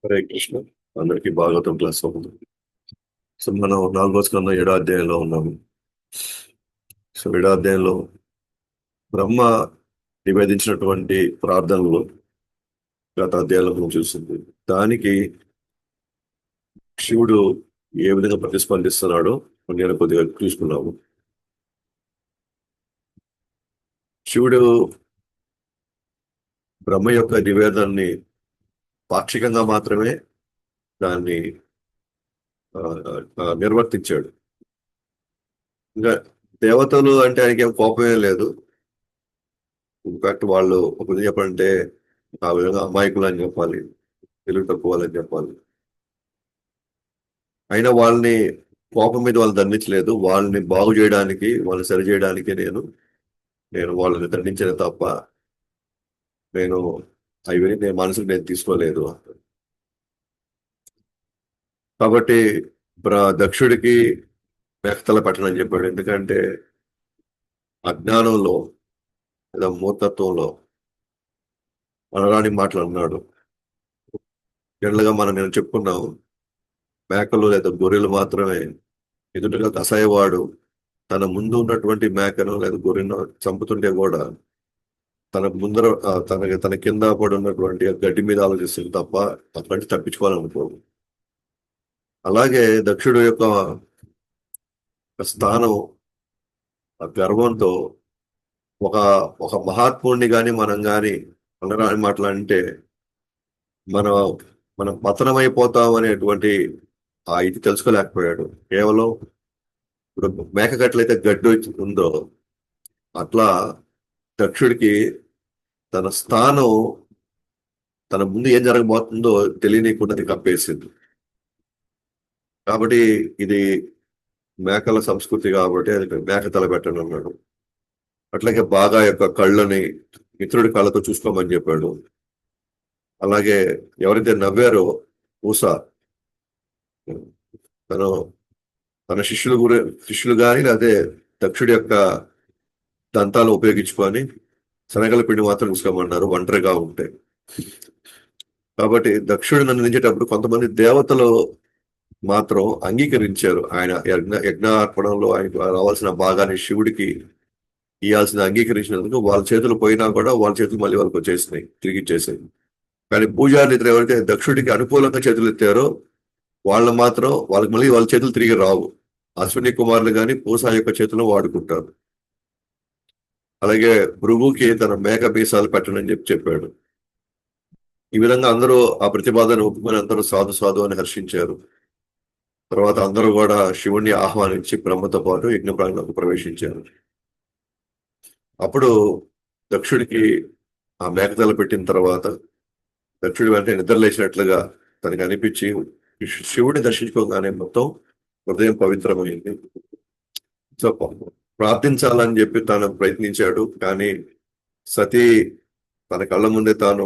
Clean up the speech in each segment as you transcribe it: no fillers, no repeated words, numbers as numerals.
హరే కృష్ణ. అందరికీ భాగవతం క్లాస్ అవుతుంది. సో మనం 4వ స్కందం 7వ అధ్యాయంలో ఉన్నాము. సో 7వ అధ్యాయంలో బ్రహ్మ నివేదించినటువంటి ప్రార్థనలు గత అధ్యాయంలో మనం చూస్తుంది. దానికి శివుడు ఏ విధంగా ప్రతిస్పందిస్తున్నాడో నేను కొద్దిగా చూసుకున్నాము. శివుడు బ్రహ్మ యొక్క నివేదనని పాక్షికంగా మాత్రమే దాన్ని నిర్వర్తించాడు. ఇంకా దేవతలు అంటే ఆయనకి ఏం కోపమే లేదు. ఇన్ఫాక్ట్ వాళ్ళు ఒక విధంగా చెప్పాలంటే ఆ విధంగా అమాయకులు అని చెప్పాలి, తెలివి తక్కువ వాళ్ళని చెప్పాలి. అయినా వాళ్ళని కోపం మీద వాళ్ళు దండించలేదు. వాళ్ళని బాగు చేయడానికి, వాళ్ళని సరి చేయడానికి నేను నేను వాళ్ళని దండించిన తప్ప నేను అవి నేను మనసుకు నేను తీసుకోలేదు. కాబట్టి దక్షుడికి మేకతల పెట్టనని చెప్పాడు. ఎందుకంటే అజ్ఞానంలో లేదా మూర్ఖత్వంలో అనరాని మాటలు అన్నాడు. జనరల్గా నేను చెప్పుకున్నాము, మేకలు లేదా గొర్రెలు మాత్రమే ఎదుటిగా కసాయవాడు తన ముందు ఉన్నటువంటి మేకను లేదా గొర్రెను చంపుతుంటే కూడా తన ముందర తన కింద పడి ఉన్నటువంటి గడ్డి మీద ఆలోచిస్తుంది తప్ప అక్కడి తప్పించుకోవాలనుకోడు. అలాగే దక్షుడు యొక్క స్థానం ఆ గర్వంతో ఒక ఒక మహాత్ముడిని కానీ మనం కానీ అనరాని మాట్లాడంటే మనం మనం పతనమైపోతాం అనేటువంటి ఆ ఇది తెలుసుకోలేకపోయాడు. కేవలం ఇప్పుడు మేకకట్లయితే గడ్డి ఉందో అట్లా దక్షుడికి తన స్థానం తన ముందు ఏం జరగబోతుందో తెలియనీయకుండా కప్పేసింది. కాబట్టి ఇది మేకల సంస్కృతి కాబట్టి అది మేక తల పెట్టను అన్నాడు. అట్లాగే బాగా యొక్క కళ్ళని మిత్రుడి కళ్ళతో చూసుకోమని చెప్పాడు. అలాగే ఎవరైతే నవ్వారో ఊస తను తన శిష్యులు కానీ అదే దక్షుడి యొక్క దంతాలు ఉపయోగించుకొని శనగల పిండి మాత్రం తీసుకోమన్నారు ఒంటరిగా ఉంటే. కాబట్టి దక్షుడు నిందించేటప్పుడు కొంతమంది దేవతలు మాత్రం అంగీకరించారు. ఆయన యజ్ఞార్పణంలో ఆయనకు రావాల్సిన భాగాన్ని శివుడికి ఇవ్వాల్సిన అంగీకరించినందుకు వాళ్ళ చేతులు పోయినా కూడా వాళ్ళ చేతులు మళ్ళీ వాళ్ళకి వచ్చేసినాయి, తిరిగి ఇచ్చేసాయి. కానీ పూజారులు ఇద్దరు ఎవరైతే దక్షుడికి అనుకూలంగా చేతులు ఎత్తారో వాళ్ళకి మళ్ళీ వాళ్ళ చేతులు తిరిగి రావు. అశ్విని కుమారులు కానీ పూసా యొక్క చేతులు వాడుకుంటారు. అలాగే భృగుకి తన మేక మీసాలు పెట్టనని చెప్పాడు. ఈ విధంగా అందరూ ఆ ప్రతిపాదన ఒప్పుకొని అందరూ సాధు సాధు అని హర్షించారు. తర్వాత అందరూ కూడా శివుణ్ణి ఆహ్వానించి బ్రహ్మతో పాటు యజ్ఞ ప్రాంగణంలోకి ప్రవేశించారు. అప్పుడు దక్షుడికి ఆ మేకతల పెట్టిన తర్వాత దక్షుడి వెంటనే నిద్రలేసినట్లుగా తనకి అనిపించి శివుడిని దర్శించుకోగానే మొత్తం హృదయం పవిత్రమైంది. సో ప్రార్థించాలని చెప్పి తాను ప్రయత్నించాడు. కానీ సతీ తన కళ్ళ ముందే తాను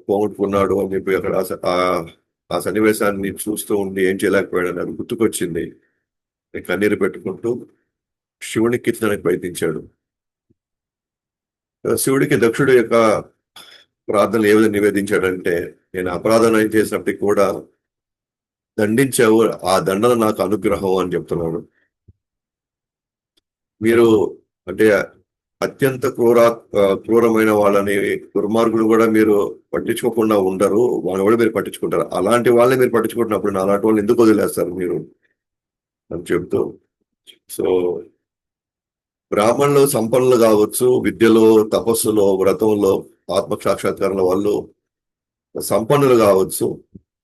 పోగొట్టుకున్నాడు అని చెప్పి అక్కడ ఆ సన్నివేశాన్ని చూస్తూ ఉండి ఏం చేయలేకపోయాడని అది గుర్తుకొచ్చింది. కన్నీరు పెట్టుకుంటూ శివునికి కిచ్చడానికి ప్రయత్నించాడు. శివుడికి దక్షుడు యొక్క ప్రార్థనలు ఏ విధంగా నివేదించాడంటే, నేను అపరాధం చేసినప్పటికీ కూడా దండించావు, ఆ దండన నాకు అనుగ్రహం అని చెప్తున్నాడు. మీరు అంటే అత్యంత క్రూరమైన వాళ్ళని దుర్మార్గులు కూడా మీరు పట్టించుకోకుండా ఉండరు, వాళ్ళని కూడా మీరు పట్టించుకుంటారు. అలాంటి వాళ్ళని మీరు పట్టించుకుంటున్నప్పుడు నా అలాంటి వాళ్ళు ఎందుకు వదిలేస్తారు మీరు అని చెప్తూ. సో బ్రాహ్మణులు సంపన్నులు కావచ్చు, విద్యలో, తపస్సులో, వ్రతంలో, ఆత్మ సాక్షాత్కారంలో వాళ్ళు సంపన్నులు కావచ్చు.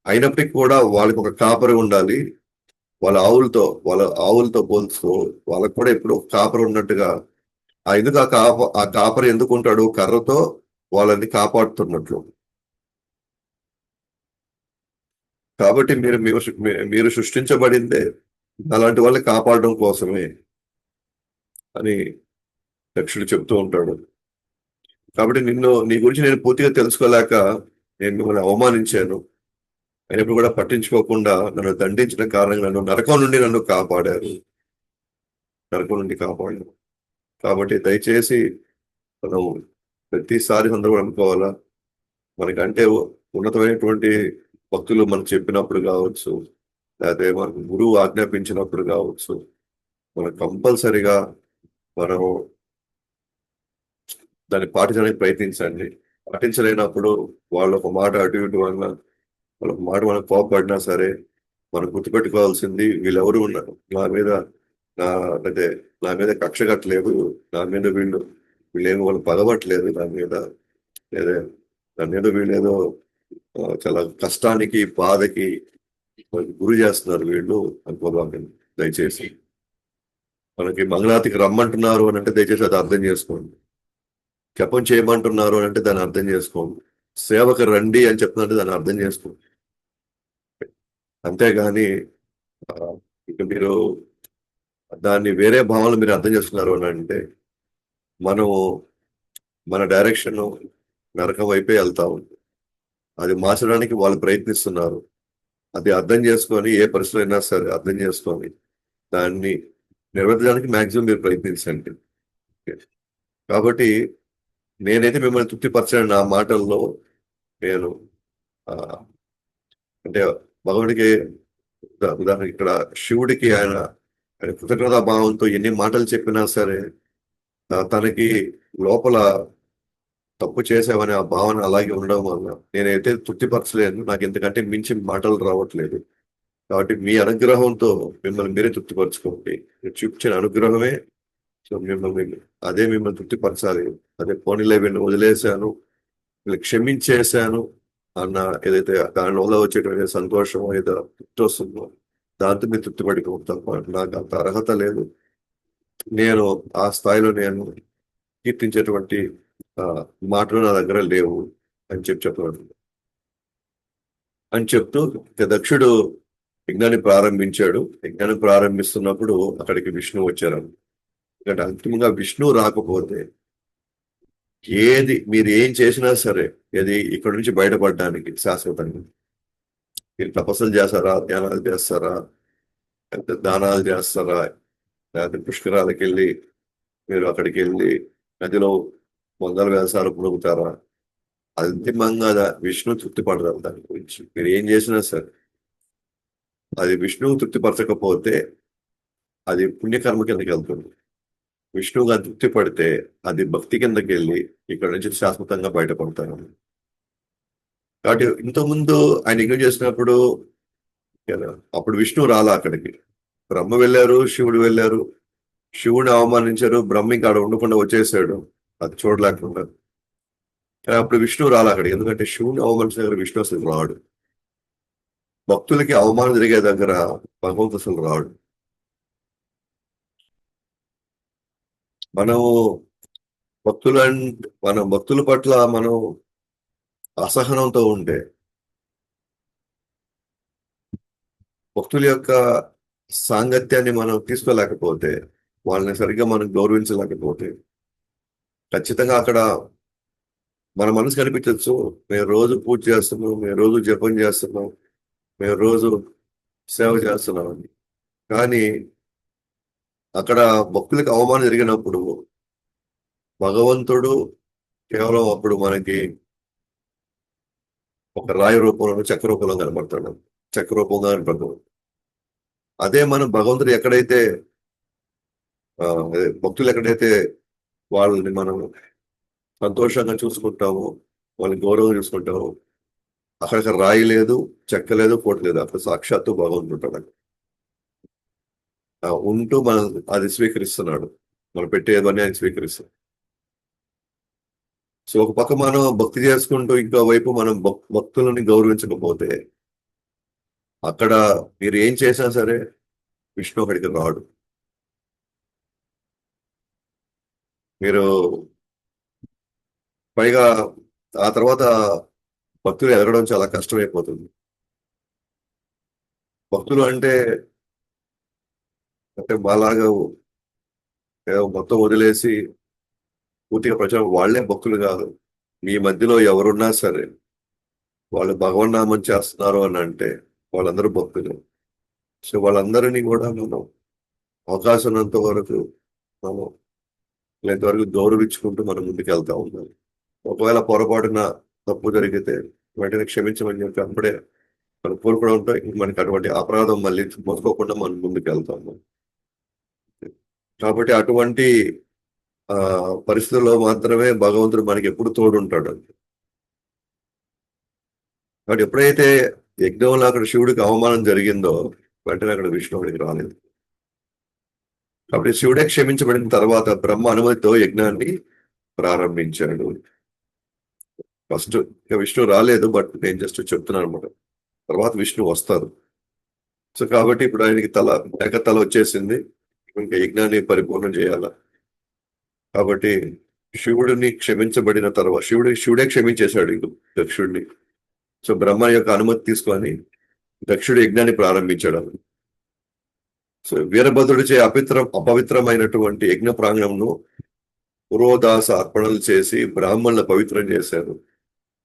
అయినప్పటికీ కూడా వాళ్ళకి ఒక కాపరి ఉండాలి. వాళ్ళ ఆవులతో పోల్చుతూ వాళ్ళకు కూడా ఎప్పుడు కాపరి ఉన్నట్టుగా ఎందుకు ఆ కాపరి ఎందుకు ఉంటాడు? కర్రతో వాళ్ళని కాపాడుతున్నట్లు. కాబట్టి మీరు సృష్టించబడిందే అలాంటి వాళ్ళని కాపాడడం కోసమే అని దక్షుడు చెప్తూ ఉంటాడు. కాబట్టి నీ గురించి నేను పూర్తిగా తెలుసుకోలేక నేను మిమ్మల్ని అవమానించాను. అయినప్పుడు కూడా పట్టించుకోకుండా నన్ను దండించిన కారణంగా నరకం నుండి కాపాడారు. కాబట్టి దయచేసి మనం ప్రతిసారి సందర్భం అనుకోవాలా, మనకంటే ఉన్నతమైనటువంటి భక్తులు మనకు చెప్పినప్పుడు కావచ్చు, లేకపోతే మనకు గురువు ఆజ్ఞాపించినప్పుడు కావచ్చు, మనం కంపల్సరిగా మనం దాన్ని పాటించడానికి ప్రయత్నించండి. పాటించలేనప్పుడు వాళ్ళు ఒక మాట అటు ఇటు వల్ల వాళ్ళ ఒక మాట మనకు కోపపడినా సరే, మనం గుర్తుపెట్టుకోవాల్సింది వీళ్ళెవరు ఉన్నారు నా మీద, నా అంటే నా మీద కక్ష కట్టలేదు, నా మీద వీళ్ళేమో వాళ్ళు పగబట్టలేదు నా మీద, లేదా నా మీద వీళ్ళేదో చాలా కష్టానికి బాధకి గురి చేస్తున్నారు వీళ్ళు అనుకోవాలి. దయచేసి మనకి మంగళాతికి రమ్మంటున్నారు అని అంటే దయచేసి అది అర్థం చేసుకోండి. జపం చేయమంటున్నారు అని అంటే దాన్ని అర్థం చేసుకోండి. సేవకు రండి అని చెప్తున్నట్టు దాన్ని అర్థం చేసుకోండి. అంతేగాని ఆ, ఇక మీరు దాన్ని వేరే భావనలు మీరు అర్థం చేసుకున్నారు అని అంటే మనము మన డైరెక్షన్ నరకం వైపే వెళ్తా ఉంది. అది మార్చడానికి వాళ్ళు ప్రయత్నిస్తున్నారు. అది అర్థం చేసుకొని ఏ పరిస్థితులు అయినా సరే అర్థం చేసుకొని దాన్ని నిర్వర్తించడానికి మాక్సిమం మీరు ప్రయత్నించండి. కాబట్టి నేనైతే మిమ్మల్ని తృప్తిపరచని నా మాటల్లో నేను ఆ, అంటే భగవుడికి ఉదాహరణ ఇక్కడ శివుడికి ఆయన కృతజ్ఞతా భావంతో ఎన్ని మాటలు చెప్పినా సరే తనకి లోపల తప్పు చేసావనే ఆ భావన అలాగే ఉండడం వల్ల నేనైతే తృప్తిపరచలేను. నాకు ఇంతకంటే మించి మాటలు రావట్లేదు. కాబట్టి మీ అనుగ్రహంతో మిమ్మల్ని మీరే తృప్తిపరచుకోండి. మీరు చూపించిన అనుగ్రహమే సో మిమ్మల్ని తృప్తిపరచాలి. అదే పోనీలే వీళ్ళని వదిలేశాను, వీళ్ళు క్షమించేశాను అన్న ఏదైతే దాని వల్ల వచ్చేటువంటి సంతోషం ఏదో తృప్తి వస్తుందో దాంతో మీరు తృప్తిపడిపోతాం. నాకు అంత అర్హత లేదు, నేను ఆ స్థాయిలో నేను కీర్తించేటువంటి ఆ, మాటలు నా దగ్గర లేవు అని చెప్పాడు. అని చెప్తూ ఇక దక్షుడు యజ్ఞాన్ని ప్రారంభించాడు. యజ్ఞాన్ని ప్రారంభిస్తున్నప్పుడు అక్కడికి విష్ణు వచ్చారు. ఎందుకంటే అంతిమంగా విష్ణు రాకపోతే మీరు ఏం చేసినా సరే ఏది ఇక్కడ నుంచి బయటపడడానికి శాశ్వతంగా మీరు తపస్సులు చేస్తారా, ధ్యానాలు చేస్తారా, లేకపోతే దానాలు చేస్తారా, లేకపోతే పుష్కరాలకు వెళ్ళి మీరు అక్కడికి వెళ్ళి నదిలో వందల వేసాలు పులుగుతారా, అంతిమంగా విష్ణు తృప్తిపడతారు. దాని గురించి మీరు ఏం చేసినా సరే అది విష్ణువు తృప్తిపరచకపోతే అది పుణ్యకర్మ కిందకి వెళ్తుంది. విష్ణువుగా తృప్తి పడితే అది భక్తి కిందకి వెళ్ళి ఇక్కడ నుంచి శాశ్వతంగా బయటపడతారు. కాబట్టి ఇంతకుముందు ఆయన యజ్ఞం చేసినప్పుడు అప్పుడు విష్ణువు రాలా అక్కడికి, బ్రహ్మ వెళ్ళారు, శివుడు వెళ్ళారు. శివుని అవమానించారు, బ్రహ్మ ఇంకా ఆడ ఉండకుండా వచ్చేసాడు అది చూడలేకుండా. కానీ అప్పుడు విష్ణువు రాలా అక్కడికి, ఎందుకంటే శివుని అవమానించిన దగ్గర విష్ణు అసలు రాడు. భక్తులకి అవమానం జరిగే దగ్గర భగవంతుడు అసలు రాడు. మనం భక్తుల పట్ల మనం అసహనంతో ఉంటే, భక్తుల యొక్క సాంగత్యాన్ని మనం తీసుకోలేకపోతే, వాళ్ళని సరిగ్గా మనం గౌరవించలేకపోతే ఖచ్చితంగా అక్కడ మన మనసు కనిపించవచ్చు, మేము రోజు పూజ చేస్తున్నాం, మేము రోజు జపం చేస్తున్నాం, మేము రోజు సేవ చేస్తున్నాం అని. కానీ అక్కడ భక్తులకు అవమానం జరిగినప్పుడు భగవంతుడు కేవలం అప్పుడు మనకి ఒక రాయి రూపంలో చక్ర రూపంలో కనబడతాడు, చక్ర రూపంగా కనపడతాడు. అదే మనం భగవంతుడు ఎక్కడైతే భక్తులు ఎక్కడైతే వాళ్ళని మనం సంతోషంగా చూసుకుంటాము, వాళ్ళని గౌరవంగా చూసుకుంటాము, అక్కడ రాయి లేదు, చెక్క లేదు, కోట లేదు, అక్కడ సాక్షాత్తు భగవంతుడు ఉంటాడు. ఉంటూ మనం అది స్వీకరిస్తున్నాడు, మనం పెట్టేవన్నీ ఆయన స్వీకరిస్తాం. సో ఒక పక్క మనం భక్తి చేసుకుంటూ ఇంకో వైపు మనం భక్తులని గౌరవించకపోతే అక్కడ మీరు ఏం చేసినా సరే విష్ణు అక్కడికి రాడు. మీరు పైగా ఆ తర్వాత భక్తులు ఎదగడం చాలా కష్టమైపోతుంది. భక్తులు అంటే మాలాగా మొత్తం వదిలేసి పూర్తిగా ప్రచారం వాళ్ళే భక్తులు కాదు. మీ మధ్యలో ఎవరున్నా సరే వాళ్ళు భగవన్నామం చేస్తున్నారు అని అంటే వాళ్ళందరూ భక్తులు. సో వాళ్ళందరినీ కూడా మనం అవకాశం ఉన్నంత వరకు మనం ఇంతవరకు గౌరవించుకుంటూ మనం ముందుకు వెళ్తా ఉన్నాం. ఒకవేళ పొరపాటున తప్పు జరిగితే వెంటనే క్షమించమని చెప్పి అప్పుడే మనం కోరుకోవడంతో మనకి అటువంటి అపరాధం మళ్ళీ మొదలుకోకుండా మనం ముందుకు వెళ్తాము. కాబట్టి అటువంటి పరిస్థితుల్లో మాత్రమే భగవంతుడు మనకి ఎప్పుడు తోడుంటాడు. కాబట్టి ఎప్పుడైతే యజ్ఞంలో అక్కడ శివుడికి అవమానం జరిగిందో వెంటనే అక్కడ విష్ణువుడికి రాలేదు. కాబట్టి శివుడే క్షమించబడిన తర్వాత బ్రహ్మ అనుమతితో యజ్ఞాన్ని ప్రారంభించాడు. ఫస్ట్ విష్ణు రాలేదు, బట్ నేను జస్ట్ చెప్తున్నాను అనమాట. తర్వాత విష్ణు వస్తారు. సో కాబట్టి ఇప్పుడు ఆయనకి తల వచ్చేసింది, ఇంకా యజ్ఞాన్ని పరిపూర్ణం చేయాల. కాబట్టి శివుడిని క్షమించబడిన తర్వాత శివుడే క్షమించేశాడు దక్షుడిని. సో బ్రహ్మ యొక్క అనుమతి తీసుకొని దక్షుడు యజ్ఞాన్ని ప్రారంభించాడు. సో వీరభద్రుడిచే అపవిత్రమైనటువంటి యజ్ఞ ప్రాంగణంను పురోదాస అర్పణలు చేసి బ్రాహ్మణుల పవిత్రం చేశారు.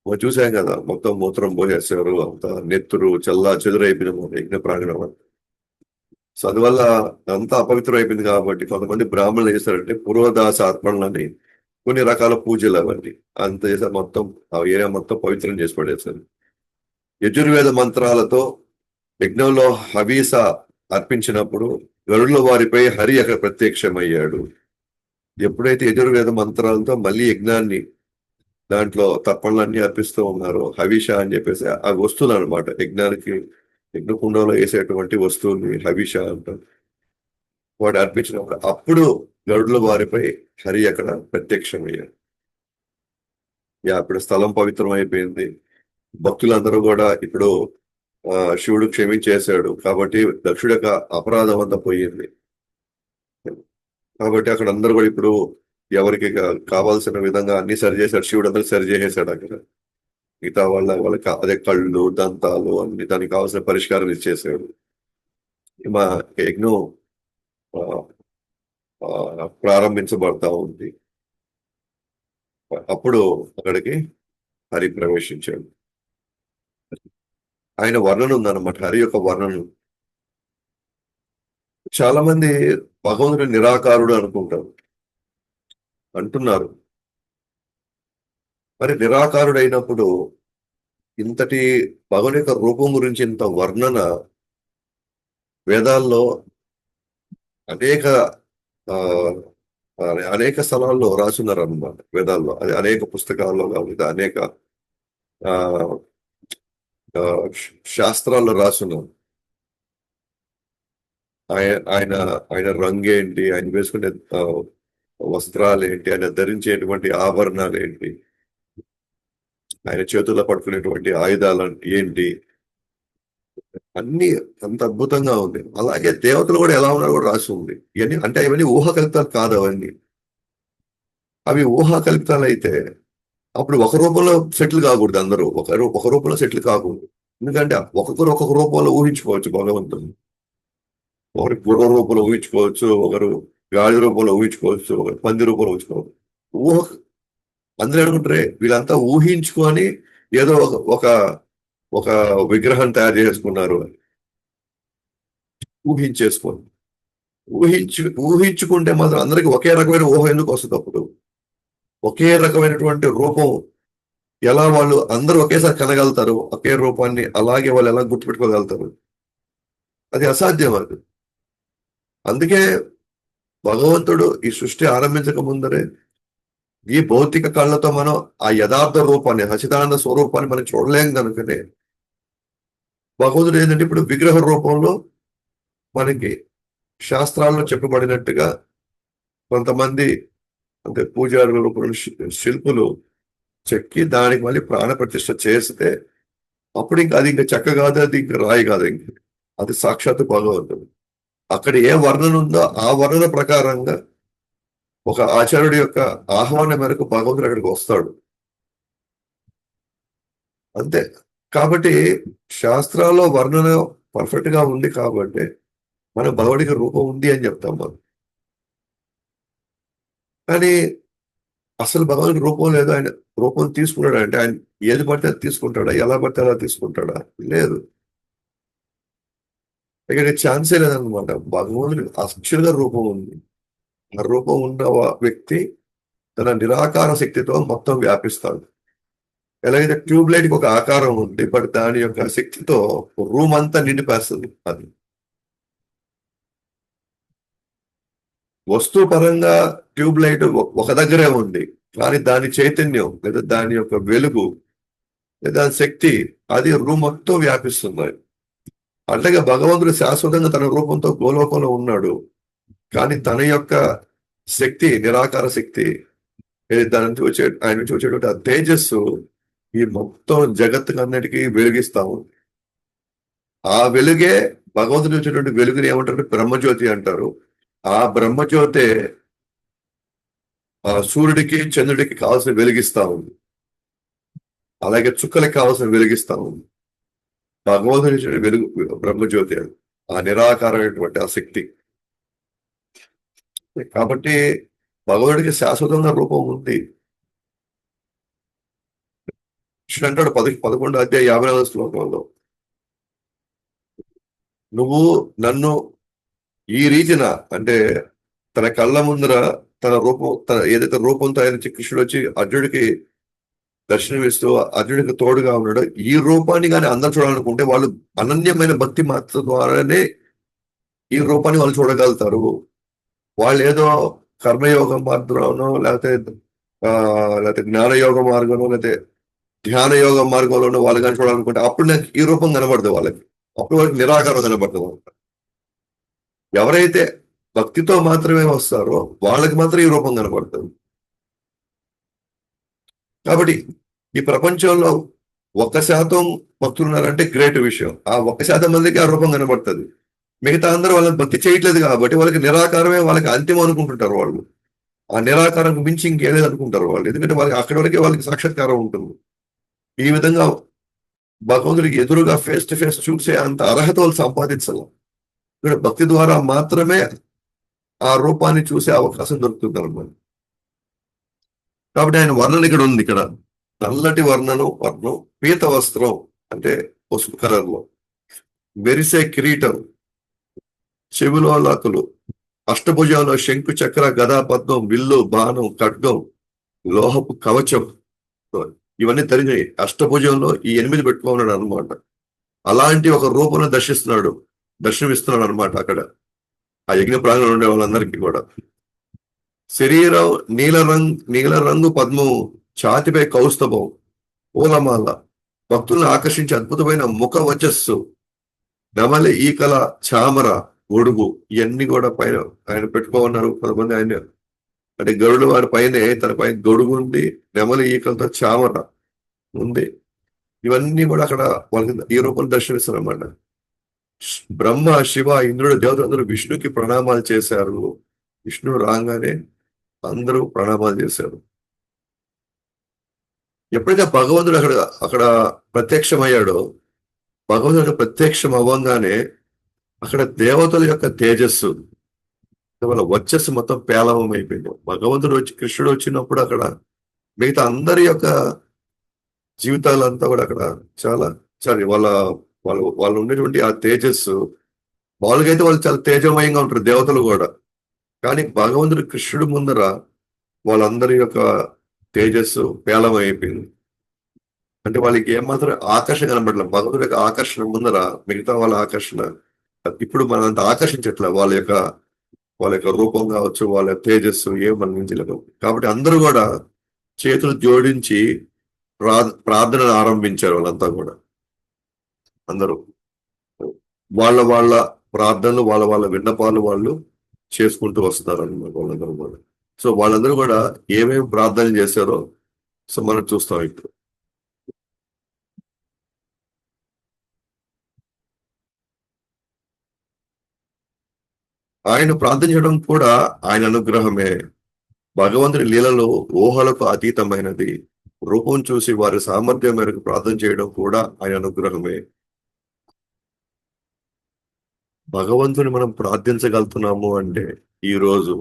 మనం చూసాం కదా, మొత్తం మూత్రం పోసేశారు, అంత నెత్తురు చల్లా చెదురైపోయిన యజ్ఞ ప్రాంగణం. సో అందువల్ల అంతా అపవిత్రం అయిపోయింది. కాబట్టి కొంతమంది బ్రాహ్మణులు చేశారంటే పురోదాస అర్పణలని, కొన్ని రకాల పూజలు అవన్నీ అంత చేశారు, మొత్తం ఆ ఏరియా మొత్తం పవిత్రం చేసి పడేశారు. యజుర్వేద మంత్రాలతో యజ్ఞంలో హవీస అర్పించినప్పుడు గరుడుల వారిపై హరి అక్కడ ప్రత్యక్షమయ్యాడు. ఎప్పుడైతే యజుర్వేద మంత్రాలతో మళ్ళీ యజ్ఞాన్ని దాంట్లో తర్పణలన్నీ అర్పిస్తూ ఉన్నారు, హవిష అని చెప్పేసి ఆ వస్తువులు అనమాట, యజ్ఞకుండంలో వేసేటువంటి వస్తువుల్ని హవిష అంటారు. వాడు అర్పించినప్పుడు అప్పుడు గరుడుల వారిపై హరి అక్కడ ప్రత్యక్షమయ్యాడు. ఇప్పుడు స్థలం పవిత్రం అయిపోయింది, భక్తులందరూ కూడా ఇప్పుడు శివుడు క్షమించేశాడు. కాబట్టి దక్షుడి యొక్క అపరాధం అంతా పోయింది. కాబట్టి అక్కడ అందరూ కూడా ఇప్పుడు ఎవరికి కావాల్సిన విధంగా అన్ని సరి చేశాడు, శివుడు అందరికి సరి చేసేసాడు. అక్కడ మిగతా వాళ్ళకి అదే కళ్ళు దంతాలు అన్ని దానికి కావాల్సిన పరిష్కారం ఇచ్చేసాడు. మా యజ్ఞం ప్రారంభించబడతా ఉంది. అప్పుడు అక్కడికి హరి ప్రవేశించాడు. ఆయన వర్ణన ఉందన్నమాట, హరి యొక్క వర్ణన. చాలా మంది భగవంతుడు నిరాకారుడు అంటున్నారు. మరి నిరాకారుడు అయినప్పుడు ఇంతటి భగవాన్ యొక్క రూపం గురించి ఇంత వర్ణన వేదాల్లో అనేక స్థలాల్లో రాసున్నారు అన్నమాట. వేదాల్లో అది అనేక పుస్తకాల్లో కావాలి, అనేక శాస్త్రాల్లో రాసున్నారు. ఆయన రంగు ఏంటి, ఆయన వేసుకునే వస్త్రాలు ఏంటి, ఆయన ధరించేటువంటి ఆభరణాలు ఏంటి, ఆయన చేతుల్లో పట్టుకునేటువంటి ఆయుధాలు ఏంటి, అన్ని అంత అద్భుతంగా ఉంది. అలాగే దేవతలు కూడా ఎలా ఉన్నారో కూడా రాసి ఉంది. ఇవన్నీ అంటే ఇవన్నీ ఊహాకల్పితాలు కాదు. అవి ఊహాకల్పితాలు అయితే అప్పుడు ఒక రూపంలో సెటిల్ కాకూడదు. అందరూ ఒక రూపంలో సెటిల్ కాకూడదు. ఎందుకంటే ఒక్కొక్కరు ఒక్కొక్క రూపంలో ఊహించుకోవచ్చు భగవంతుని. ఒకరి పూర్వ రూపంలో ఊహించుకోవచ్చు, ఒకరు గాడి రూపంలో ఊహించుకోవచ్చు, ఒకరు పంది రూపంలో ఊహించుకోవచ్చు. అందరూ అనుకుంటారే వీళ్ళంతా ఊహించుకొని ఏదో ఒక ఒక విగ్రహం తయారు చేసుకున్నారు అని. ఊహించుకుంటే మాత్రం అందరికి ఒకే రకమైన ఊహ ఎందుకు వస్తుంది? అప్పుడు ఒకే రకమైనటువంటి రూపం ఎలా వాళ్ళు అందరూ ఒకేసారి కనగలుగుతారు? ఒకే రూపాన్ని అలాగే వాళ్ళు ఎలా గుర్తుపెట్టుకోగలుగుతారు? అది అసాధ్యం. అది అందుకే భగవంతుడు ఈ సృష్టి ఆరంభించక ముందరే ఈ భౌతిక కళ్ళతో మనం ఆ యథార్థ రూపాన్ని, సచిదానంద స్వరూపాన్ని మనం చూడలేం కనుకనే భగవంతుడు ఏంటంటే ఇప్పుడు విగ్రహ రూపంలో మనకి శాస్త్రాల్లో చెప్పబడినట్టుగా కొంతమంది అంటే పూజారుల రూపంలో శిల్పులు చెక్కి దానికి మళ్ళీ ప్రాణ ప్రతిష్ఠ చేస్తే అప్పుడు అది ఇంకా చెక్క కాదు, అది ఇంకా రాయి కాదు, అది సాక్షాత్తు భగవంతుడు. అక్కడ ఏ వర్ణన ఉందో ఆ వర్ణన ప్రకారంగా ఒక ఆచార్యుడి యొక్క ఆహ్వానం మేరకు భగవంతుడు అక్కడికి వస్తాడు అంతే. కాబట్టి శాస్త్రాల్లో వర్ణన పర్ఫెక్ట్ గా ఉంది కాబట్టి మన భగవుడికి రూపం ఉంది అని చెప్తాం మనం. కానీ అసలు భగవానికి రూపం లేదు. ఆయన రూపం తీసుకున్నాడు అంటే ఆయన ఏది పడితే అది తీసుకుంటాడా, ఎలా పడితే అలా తీసుకుంటాడా? లేదు. ఇక్కడ ఛాన్సే లేదనమాట. భగవంతుడికి అక్షులుగా రూపం ఉంది. ఆ రూపం ఉన్న వ్యక్తి తన నిరాకార శక్తితో మొత్తం వ్యాపిస్తాడు. ఎలాగైతే ట్యూబ్ లైట్ కి ఒక ఆకారం ఉంది, బట్ దాని యొక్క శక్తితో రూమ్ అంతా నిండిపేస్తుంది. అది వస్తువు పరంగా ట్యూబ్ లైట్ ఒక దగ్గరే ఉంది, కానీ దాని చైతన్యం లేదా దాని యొక్క వెలుగు లేదా దాని శక్తి అది రూమ్ మొత్తం వ్యాపిస్తుంది. అట్లాగే భగవంతుడు శాశ్వతంగా తన రూపంతో గోలోకంలో ఉన్నాడు, కానీ తన యొక్క శక్తి, నిరాకార శక్తి, దాని నుంచి వచ్చే ఆయన నుంచి వచ్చేటువంటి ఆ తేజస్సు ఈ మొత్తం జగత్తుకు అన్నిటికీ వెలిగిస్తా ఉంది. ఆ వెలుగే భగవంతుడు వచ్చేటువంటి వెలుగుని ఏమంటారు? బ్రహ్మజ్యోతి అంటారు. ఆ బ్రహ్మజ్యోతే ఆ సూర్యుడికి చంద్రుడికి కావాల్సిన వెలిగిస్తా ఉంది, అలాగే చుక్కలకి కావాల్సిన వెలిగిస్తా ఉంది. భగవంతుడి ఇచ్చిన వెలుగు బ్రహ్మజ్యోతి అది, ఆ నిరాకారమైనటువంటి ఆ శక్తి. కాబట్టి భగవంతుడికి శాశ్వతంగా రూపం ఉంది. కృష్ణుడు అంటాడు 11 అధ్యాయం 54వ శ్లోకంలో, నువ్వు నన్ను ఈ రీతిన అంటే తన కళ్ళ ముందర తన రూపం, తన ఏదైతే రూపంతో ఆయన కృష్ణుడు వచ్చి అర్జునుడికి దర్శనమిస్తూ అర్జునుడికి తోడుగా ఉన్నాడు, ఈ రూపాన్ని కానీ అందరు చూడాలనుకుంటే వాళ్ళు అనన్యమైన భక్తి మాత్రం ద్వారానే ఈ రూపాన్ని వాళ్ళు చూడగలుగుతారు. వాళ్ళు ఏదో కర్మయోగ మార్గంలోనో లేకపోతే జ్ఞానయోగ మార్గంలో లేకపోతే ధ్యాన యోగ మార్గంలోనో వాళ్ళు కానీ చూడాలనుకుంటే అప్పుడు నాకు ఈ రూపం కనబడదు వాళ్ళకి, అప్పుడు వాళ్ళకి నిరాకారం కనబడుతుంది. ఎవరైతే భక్తితో మాత్రమే వస్తారో వాళ్ళకి మాత్రం ఈ రూపం కనబడుతుంది. కాబట్టి ఈ ప్రపంచంలో 1% భక్తులు ఉన్నారంటే గ్రేట్ విషయం. ఆ 1% మందికి ఆ రూపం కనబడుతుంది. మిగతా అందరూ వాళ్ళని భక్తి చేయట్లేదు కాబట్టి వాళ్ళకి నిరాకారమే వాళ్ళకి అంతిమం అనుకుంటుంటారు. వాళ్ళు ఆ నిరాకారం మించి ఇంకేలేదు అనుకుంటారు వాళ్ళు, ఎందుకంటే వాళ్ళకి అక్కడి వరకే వాళ్ళకి సాక్షాత్కారం ఉంటుంది. ఈ విధంగా భగవంతుడికి ఎదురుగా ఫేస్ టు ఫేస్ చూసే అంత అర్హత వాళ్ళు సంపాదించాలి. ఇక్కడ భక్తి ద్వారా మాత్రమే ఆ రూపాన్ని చూసే అవకాశం దొరుకుతుంది అనమాట. కాబట్టి ఆయన వర్ణన ఇక్కడ ఉంది. ఇక్కడ నల్లటి వర్ణం, పీత వస్త్రం అంటే పసుపు కలర్లో, మెరిసే కిరీటం, చెవిలో లాకులు, అష్టభుజంలో శంకు చక్ర గదా పద్మం, విల్లు బాణం ఖడ్గం, లోహపు కవచం, ఇవన్నీ ధరించి అష్టభుజంలో ఈ 8 పెట్టుకున్నాడు అనమాట. అలాంటి ఒక రూపంలో దర్శనమిస్తున్నాడు అనమాట అక్కడ ఆ యజ్ఞ ప్రాంగణంలో ఉండే వాళ్ళందరికీ కూడా. శరీరం నీల రంగు పద్మం, ఛాతిపై కౌస్తభం, పూలమాల, భక్తులను ఆకర్షించే అద్భుతమైన ముఖ వచస్సు, నెమలి ఈకల చామర, గొడుగు, ఇవన్నీ కూడా పైన ఆయన పెట్టుకోమన్నారు. కొంతమంది ఆయన అంటే గరుడు వారి పైనే తన పైన గొడుగు ఉంది, నెమలి ఈకలతో చామర ఉంది. ఇవన్నీ కూడా అక్కడ వాళ్ళకి ఈ రూపంలో దర్శనమిస్తారు అన్నమాట. బ్రహ్మ, శివ, ఇంద్రుడు, దేవతలందరూ విష్ణుకి ప్రణామాలు చేశారు. విష్ణుడు రాగానే అందరూ ప్రణామాలు చేశారు. ఎప్పుడైతే భగవంతుడు అక్కడ ప్రత్యక్షమయ్యాడో, భగవంతుడు ప్రత్యక్షం అవ్వంగానే అక్కడ దేవతల యొక్క తేజస్సు, వాళ్ళ వచ్చస్సు మొత్తం పేలవం అయిపోయింది. భగవంతుడు కృష్ణుడు వచ్చినప్పుడు అక్కడ మిగతా అందరి యొక్క జీవితాలంతా కూడా అక్కడ చాలా వాళ్ళు ఉండేటువంటి ఆ తేజస్సు, వాళ్ళకైతే వాళ్ళు చాలా తేజమయంగా ఉంటారు దేవతలు కూడా. కానీ భగవంతుడు కృష్ణుడు ముందర వాళ్ళందరి యొక్క తేజస్సు పేలమైపోయింది. అంటే వాళ్ళకి ఏమాత్రం ఆకర్షణ కనబడలేదు. భగవంతుడి యొక్క ఆకర్షణ ముందర మిగతా వాళ్ళ ఆకర్షణ ఇప్పుడు మనంత ఆకర్షించట్లే. వాళ్ళ యొక్క రూపం కావచ్చు, వాళ్ళ తేజస్సు ఏం మన్నించలేదు. కాబట్టి అందరూ కూడా చేతులు జోడించి ప్రార్థనలు ఆరంభించారు. వాళ్ళంతా కూడా అందరూ వాళ్ళ ప్రార్థనలు, వాళ్ళ విన్నపాలు వాళ్ళు చేసుకుంటూ వస్తారు అన్నమాట వాళ్ళందరూ కూడా. సో వాళ్ళందరూ కూడా ఏమేమి ప్రార్థన చేశారో సో మనం చూస్తాం ఇప్పుడు. ఆయన ప్రార్థించడం కూడా ఆయన అనుగ్రహమే. భగవంతుని లీలలో ఊహలకు అతీతమైనది. రూపం చూసి వారి సామర్థ్యం మేరకు ప్రార్థన చేయడం కూడా ఆయన అనుగ్రహమే. భగవంతుని మనం ప్రార్థించగలుగుతున్నాము అంటే ఈ రోజు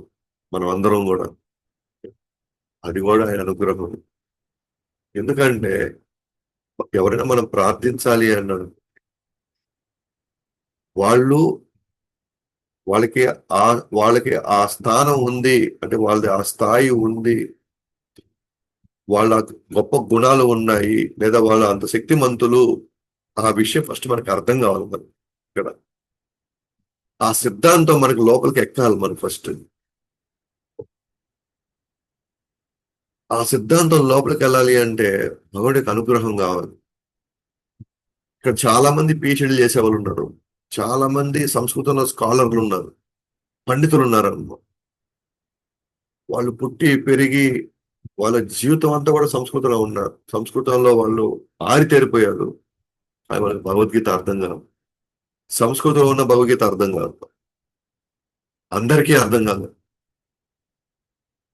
మనం అందరం కూడా, అది కూడా ఆయన అనుగ్రహం. ఎందుకంటే ఎవరైనా మనం ప్రార్థించాలి అన్నాడు, వాళ్ళకి వాళ్ళకి ఆ స్థానం ఉంది అంటే వాళ్ళది ఆ స్థాయి ఉంది. వాళ్ళ గొప్ప గుణాలు ఉన్నాయి లేదా వాళ్ళ అంత శక్తిమంతులు, ఆ విషయం ఫస్ట్ మనకు అర్థం కావాలి. మనకి ఇక్కడ ఆ సిద్ధాంతం మనకి లోపలికి ఎక్కాలి. మనకి ఫస్ట్ ఆ సిద్ధాంతం లోపలికి వెళ్ళాలి అంటే భగవుడికి అనుగ్రహం కావాలి. ఇక్కడ చాలా మంది పిహెచ్డీలు చేసే వాళ్ళు ఉన్నారు, చాలా మంది సంస్కృతంలో స్కాలర్లు ఉన్నారు, పండితులు ఉన్నారు అన్నమాట. వాళ్ళు పుట్టి పెరిగి వాళ్ళ జీవితం అంతా కూడా సంస్కృతంలో ఉన్నారు, సంస్కృతంలో వాళ్ళు ఆరితేరిపోయారు. అది వాళ్ళకి భగవద్గీత అర్థం కాదు, సంస్కృతంలో ఉన్న భగవద్గీత అర్థం కాదు, అందరికీ అర్థం కాదు.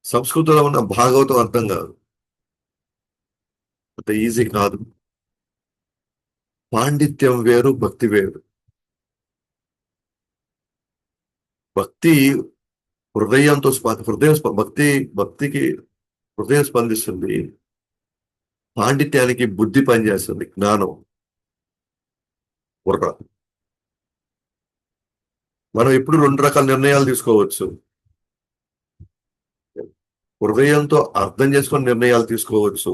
సంస్కృతంలో ఉన్న భాగవతం అర్థం కాదు, అంత ఈజీ కాదు. పాండిత్యం వేరు, భక్తి వేరు. భక్తి హృదయంతో భక్తికి హృదయం స్పందిస్తుంది, పాండిత్యానికి బుద్ధి పనిచేస్తుంది, జ్ఞానం బుర్ర. మనం ఎప్పుడు రెండు రకాల నిర్ణయాలు తీసుకోవచ్చు. హృదయంతో అర్థం చేసుకొని నిర్ణయాలు తీసుకోవచ్చు,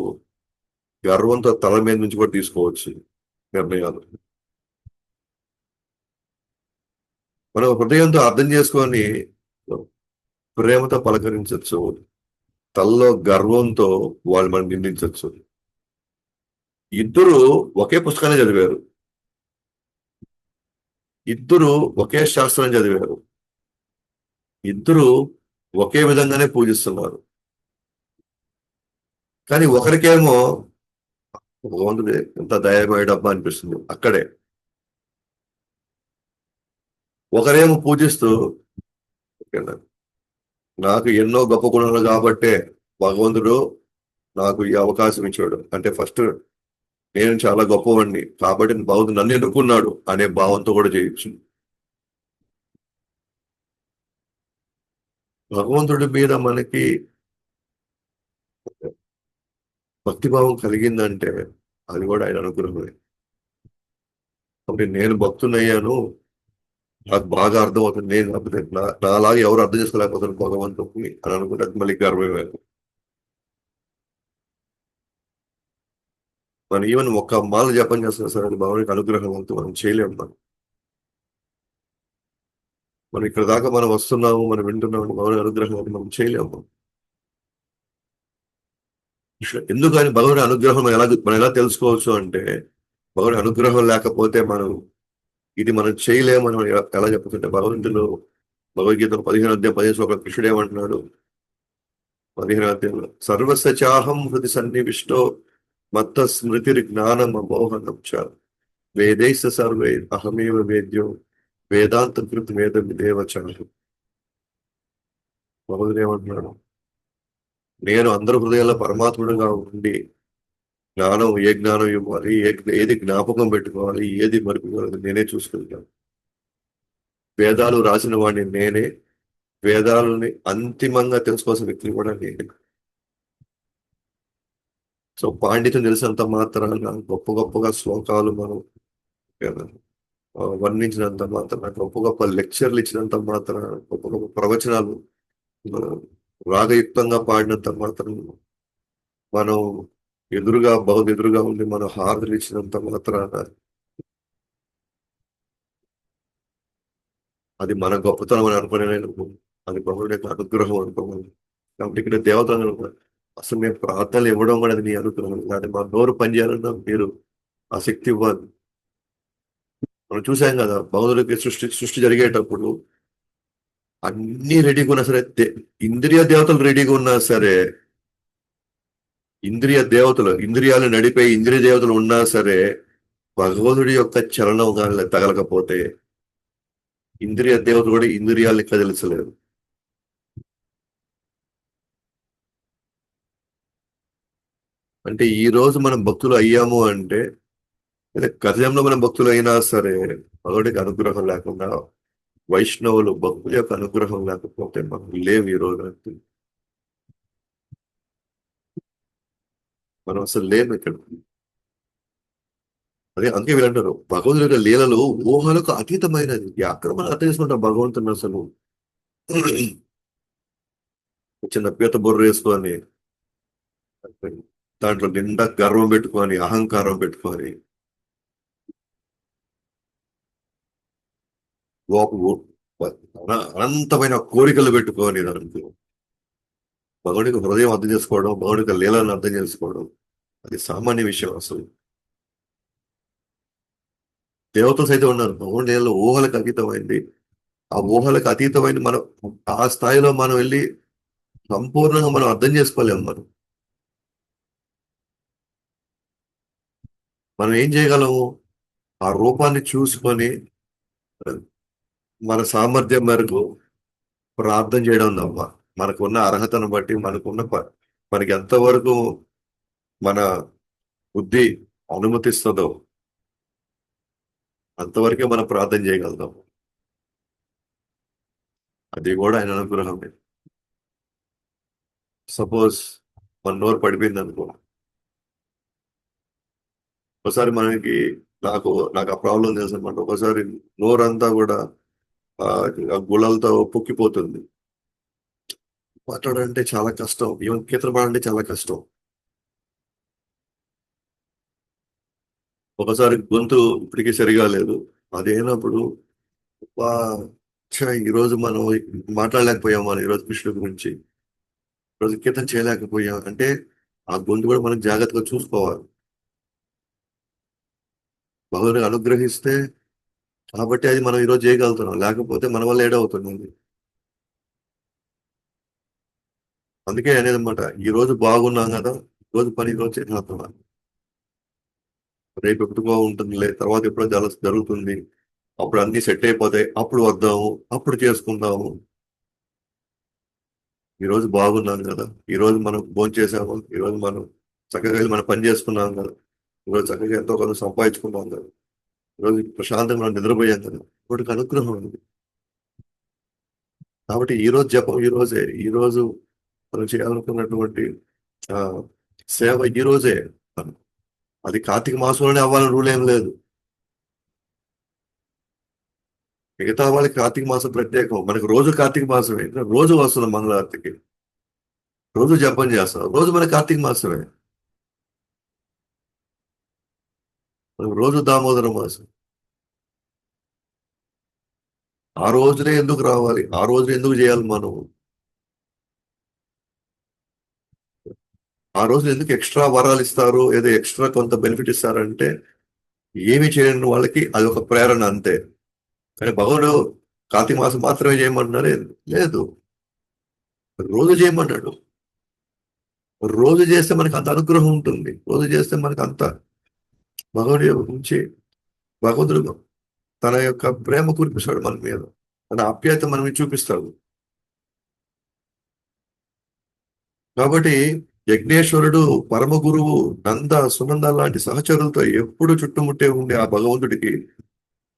గర్వంతో తల మీద నుంచి కూడా తీసుకోవచ్చు నిర్ణయాలు. మనం హృదయంతో అర్థం చేసుకొని ప్రేమతో పలకరించవచ్చు, తల్లో గర్వంతో వాళ్ళు మనం నిందించవచ్చు. ఇద్దరు ఒకే పుస్తకాన్ని చదివారు, ఇద్దరు ఒకే శాస్త్రం చదివారు, ఇద్దరు ఒకే విధంగానే పూజిస్తున్నారు. కానీ ఒకరికేమో భగవంతుడు ఎంత దయమేడబ్బా అనిపిస్తుంది అక్కడే. ఒకరేమో పూజిస్తూ నాకు ఎన్నో గొప్ప గుణాలు కాబట్టే భగవంతుడు నాకు ఈ అవకాశం ఇచ్చాడు అంటే, ఫస్ట్ నేను చాలా గొప్పవాడిని కాబట్టి భగవంతుడు నన్ను ఎన్నుకున్నాడు అనే భావంతో కూడా చేయొచ్చు. భగవంతుడి మీద మనకి భక్తిభావం కలిగిందంటే అది కూడా ఆయన అనుగ్రహమే. కాబట్టి నేను భక్తునయ్యాను, నాకు బాగా అర్థం అవుతుంది, నేను కాకపోతే నాలాగా ఎవరు అర్థం చేసుకోలేకపోతారు భగవంతుడిని అని అనుకుంటే అది మళ్ళీ గర్వమే. మనం ఈవెన్ ఒక్క మాల జపం చేస్తున్నా సరే అది భగవానికి అనుగ్రహం అంటూ మనం చేయలేము. మనం ఇక్కడ దాకా మనం వస్తున్నాము, మనం వింటున్నాము, భగవాని అనుగ్రహం అంటే మనం చేయలేము. ఎందుకని భగవాని అనుగ్రహం మనం ఎలా తెలుసుకోవచ్చు అంటే, భగవాని అనుగ్రహం లేకపోతే మనం ఇది మనం చేయలేమని మనం ఎలా చెప్పుతుంటే, భగవంతుడు భగవద్గీత 15 అధ్యాయం 15 ఒక కృష్ణుడు ఏమంటున్నాడు, 15 అధ్యాయంలో సర్వసచాహం హృది సన్నివిష్టో మత్త స్మృతి జ్ఞానం అమోహనం చ వేదైస సర్వే అహమేవ వేద్యో వేదాంత కృతి వేద విదేవచారు. భగవంతుడు ఏమంటున్నాడు, నేను అందరి హృదయాల్లో పరమాత్ముడుగా ఉండి జ్ఞానం ఏ జ్ఞానం ఇవ్వాలి, ఏది జ్ఞాపకం పెట్టుకోవాలి, ఏది మరుపుకోవాలి నేనే చూసుకుంటాను. వేదాలు రాసిన వాడిని నేనే, వేదాలని అంతిమంగా తెలుసుకోవాల్సిన వ్యక్తిని కూడా నేనే. సో పాండిత్యం తెలిసినంత మాత్రాన గొప్ప గొప్పగా శ్లోకాలు మనం వర్ణించినంత మాత్రాన, గొప్ప గొప్ప లెక్చర్లు ఇచ్చినంత మాత్రాన, గొప్ప గొప్ప ప్రవచనాలు రాగయుక్తంగా పాడినంత మాత్రం, మనం ఎదురుగా ఉండి మనం హారతులు ఇచ్చినంత మాత్రాన అది మన గొప్పతనం అని అనుకునేందుకు అది భగవుడి యొక్క అనుగ్రహం అనుకోవాలి. కాబట్టి ఇక్కడ దేవతలు అసలు మేము ప్రార్థనలు ఇవ్వడం కూడా అది నీ అనుగ్రహం, కానీ మా నోరు పనిచేయాలన్నా మీరు ఆ శక్తి ఇవ్వాలి. మనం చూసాం కదా భగవంతుడికి సృష్టి జరిగేటప్పుడు అన్ని రెడీగా ఉన్నా సరే, ఇంద్రియ దేవతలు రెడీగా ఉన్నా సరే, ఇంద్రియాలు నడిపే ఇంద్రియ దేవతలు ఉన్నా సరే, భగవంతుడి యొక్క చలనం కానీ తగలకపోతే ఇంద్రియ దేవతలు కూడా ఇంద్రియాలని కదిలించలేరు. అంటే ఈ రోజు మనం భక్తులు అయ్యాము అంటే, గతంలో మనం భక్తులు అయినా సరే భగవుడికి అనుగ్రహం లేకుండా, వైష్ణవులు భక్తుల యొక్క అనుగ్రహం లేకపోతే మనం లేవు ఈ రోజు. మనం అసలు లేము ఇక్కడ. అదే అందుకే వీళ్ళంటారు భగవంతుడి యొక్క లీలలు ఊహలకు అతీతమైనది. అక్కడ మనం అర్థం చేసుకుంటాం భగవంతుని అసలు. చిన్న పీత బుర్ర వేసుకొని దాంట్లో నిండా గర్వం పెట్టుకొని అహంకారం పెట్టుకొని ఓ- అనంతమైన కోరికలు పెట్టుకొని దానికి భగవుడికి హృదయం అర్థం చేసుకోవడం, భగవుడికి లీలను అర్థం చేసుకోవడం అది సామాన్య విషయం అసలు. దేవతలు సైతం ఉన్నారు భగవుడి లీలలో ఊహలకు అతీతమైంది. ఆ ఊహలకు అతీతమైన మనం ఆ స్థాయిలో మనం వెళ్ళి సంపూర్ణంగా మనం అర్థం చేసుకోలేము. మనం ఏం చేయగలము? ఆ రూపాన్ని చూసుకొని మన సామర్థ్యం మేరకు ప్రార్థన చేయడం తప్ప, మనకున్న అర్హతను బట్టి మనకి ఎంతవరకు మన బుద్ధి అనుమతిస్తుందో అంతవరకే మనం ప్రార్థన చేయగలుగుతాం. అది కూడా ఆయన అనుగ్రహమే. సపోజ్ మన నోరు పడిపోయింది అనుకో, ఒకసారి నాకు ఆ ప్రాబ్లం తెలుసు అనమాట. ఒకసారి నోరంతా కూడా ఆ ఆ గుళలతో పొక్కిపోతుంది. మాట్లాడాలంటే చాలా కష్టం, ఈవెన్ కీతలు పాడాలంటే చాలా కష్టం. ఒకసారి గొంతు ఇప్పటికీ సరిగా లేదు. అదేనప్పుడు వా ఈరోజు మనం మాట్లాడలేకపోయాం, మనం ఈరోజు కృష్ణుడి గురించి ఈరోజు కీర్తన చేయలేకపోయాం అంటే ఆ గొంతు కూడా మనం జాగ్రత్తగా చూసుకోవాలి. భగవానుడు అనుగ్రహిస్తే కాబట్టి అది మనం ఈరోజు చేయగలుగుతున్నాం, లేకపోతే మన వల్ల ఏడవుతుంది. అందుకే అనేది అనమాట, ఈ రోజు బాగున్నాం కదా, ఈ రోజు పని ఈ రోజు చేసేస్తున్నాం. రేపు ఎప్పుడుకో ఉంటుందిలే, తర్వాత ఎప్పుడో జరుగుతుంది, అప్పుడు అన్ని సెట్ అయిపోతాయి, అప్పుడు వద్దాము, అప్పుడు చేసుకుందాము. ఈ రోజు బాగున్నాం కదా, ఈ రోజు మనం భోజనం చేసాము, ఈ రోజు మనం చక్కగా వెళ్ళి మనం పని చేసుకున్నాం కదా, ఈ రోజు చక్కగా ఎంతో కొంత సంపాదించుకున్నాం కదా, ఈ రోజు ప్రశాంతంగా మనం నిద్రపోయాం కదా, వాటికి అనుగ్రహం ఉంది. కాబట్టి ఈ రోజు జపం ఈ రోజే, ఈ రోజు మనం చేయాలనుకున్నటువంటి ఆ సేవ ఈ రోజే. అది కార్తీక మాసంలోనే అవ్వాలని రూల్ ఏం లేదు. మిగతా వాళ్ళకి కార్తీక మాసం ప్రత్యేకం, మనకి రోజు కార్తీక మాసమే. రోజు వస్తున్నాం మంగళారతికి, రోజు జపం చేస్తాం, రోజు మన కార్తీక మాసమే. మనకు రోజు దామోదర మాసం. ఆ రోజునే ఎందుకు రావాలి, ఆ రోజునే ఎందుకు చేయాలి మనం? ఆ రోజు ఎందుకు ఎక్స్ట్రా వరాలు ఇస్తారు, ఏదో ఎక్స్ట్రా కొంత బెనిఫిట్ ఇస్తారంటే ఏమి చేయని వాళ్ళకి అది ఒక ప్రేరణ అంతే. కానీ భగవానుడు కార్తీక మాసం మాత్రమే చేయమంటున్నారే, లేదు, రోజు చేయమన్నాడు. రోజు చేస్తే మనకు అంత అనుగ్రహం ఉంటుంది, రోజు చేస్తే మనకు అంత భగవానుడి గురించి భగవంతుడు తన యొక్క ప్రేమ కురిపిస్తాడు మన మీద, తన ఆప్యాయత మన మీద చూపిస్తాడు. కాబట్టి యజ్ఞేశ్వరుడు, పరమ గురువు, నంద సునంద లాంటి సహచరులతో ఎప్పుడు చుట్టుముట్టే ఉండే ఆ భగవంతుడికి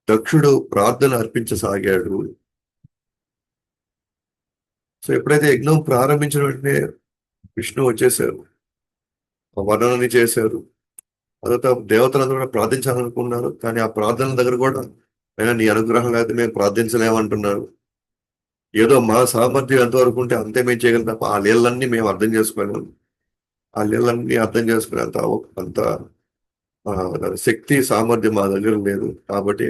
దక్షుడు ప్రార్థన అర్పించసాగాడు. సో ఎప్పుడైతే యజ్ఞం ప్రారంభించిన వెంటనే విష్ణు వచ్చేసారు, ఆ వర్ణనని చేశారు. తర్వాత దేవతలందరూ కూడా ప్రార్థించాలనుకున్నారు, కానీ ఆ ప్రార్థనల దగ్గర కూడా అయినా నీ అనుగ్రహం లేకపోతే మేము ప్రార్థించలేమంటున్నారు. ఏదో మా సామర్థ్యం ఎంతవరకు ఉంటే అంతే మేము చేయగలం తప్ప ఆ నీళ్ళన్నీ మేము అర్థం చేసుకోలేము. ఆ నీళ్ళన్నీ అర్థం చేసుకునే అంత ఆ, శక్తి సామర్థ్యం మా దగ్గర లేదు. కాబట్టి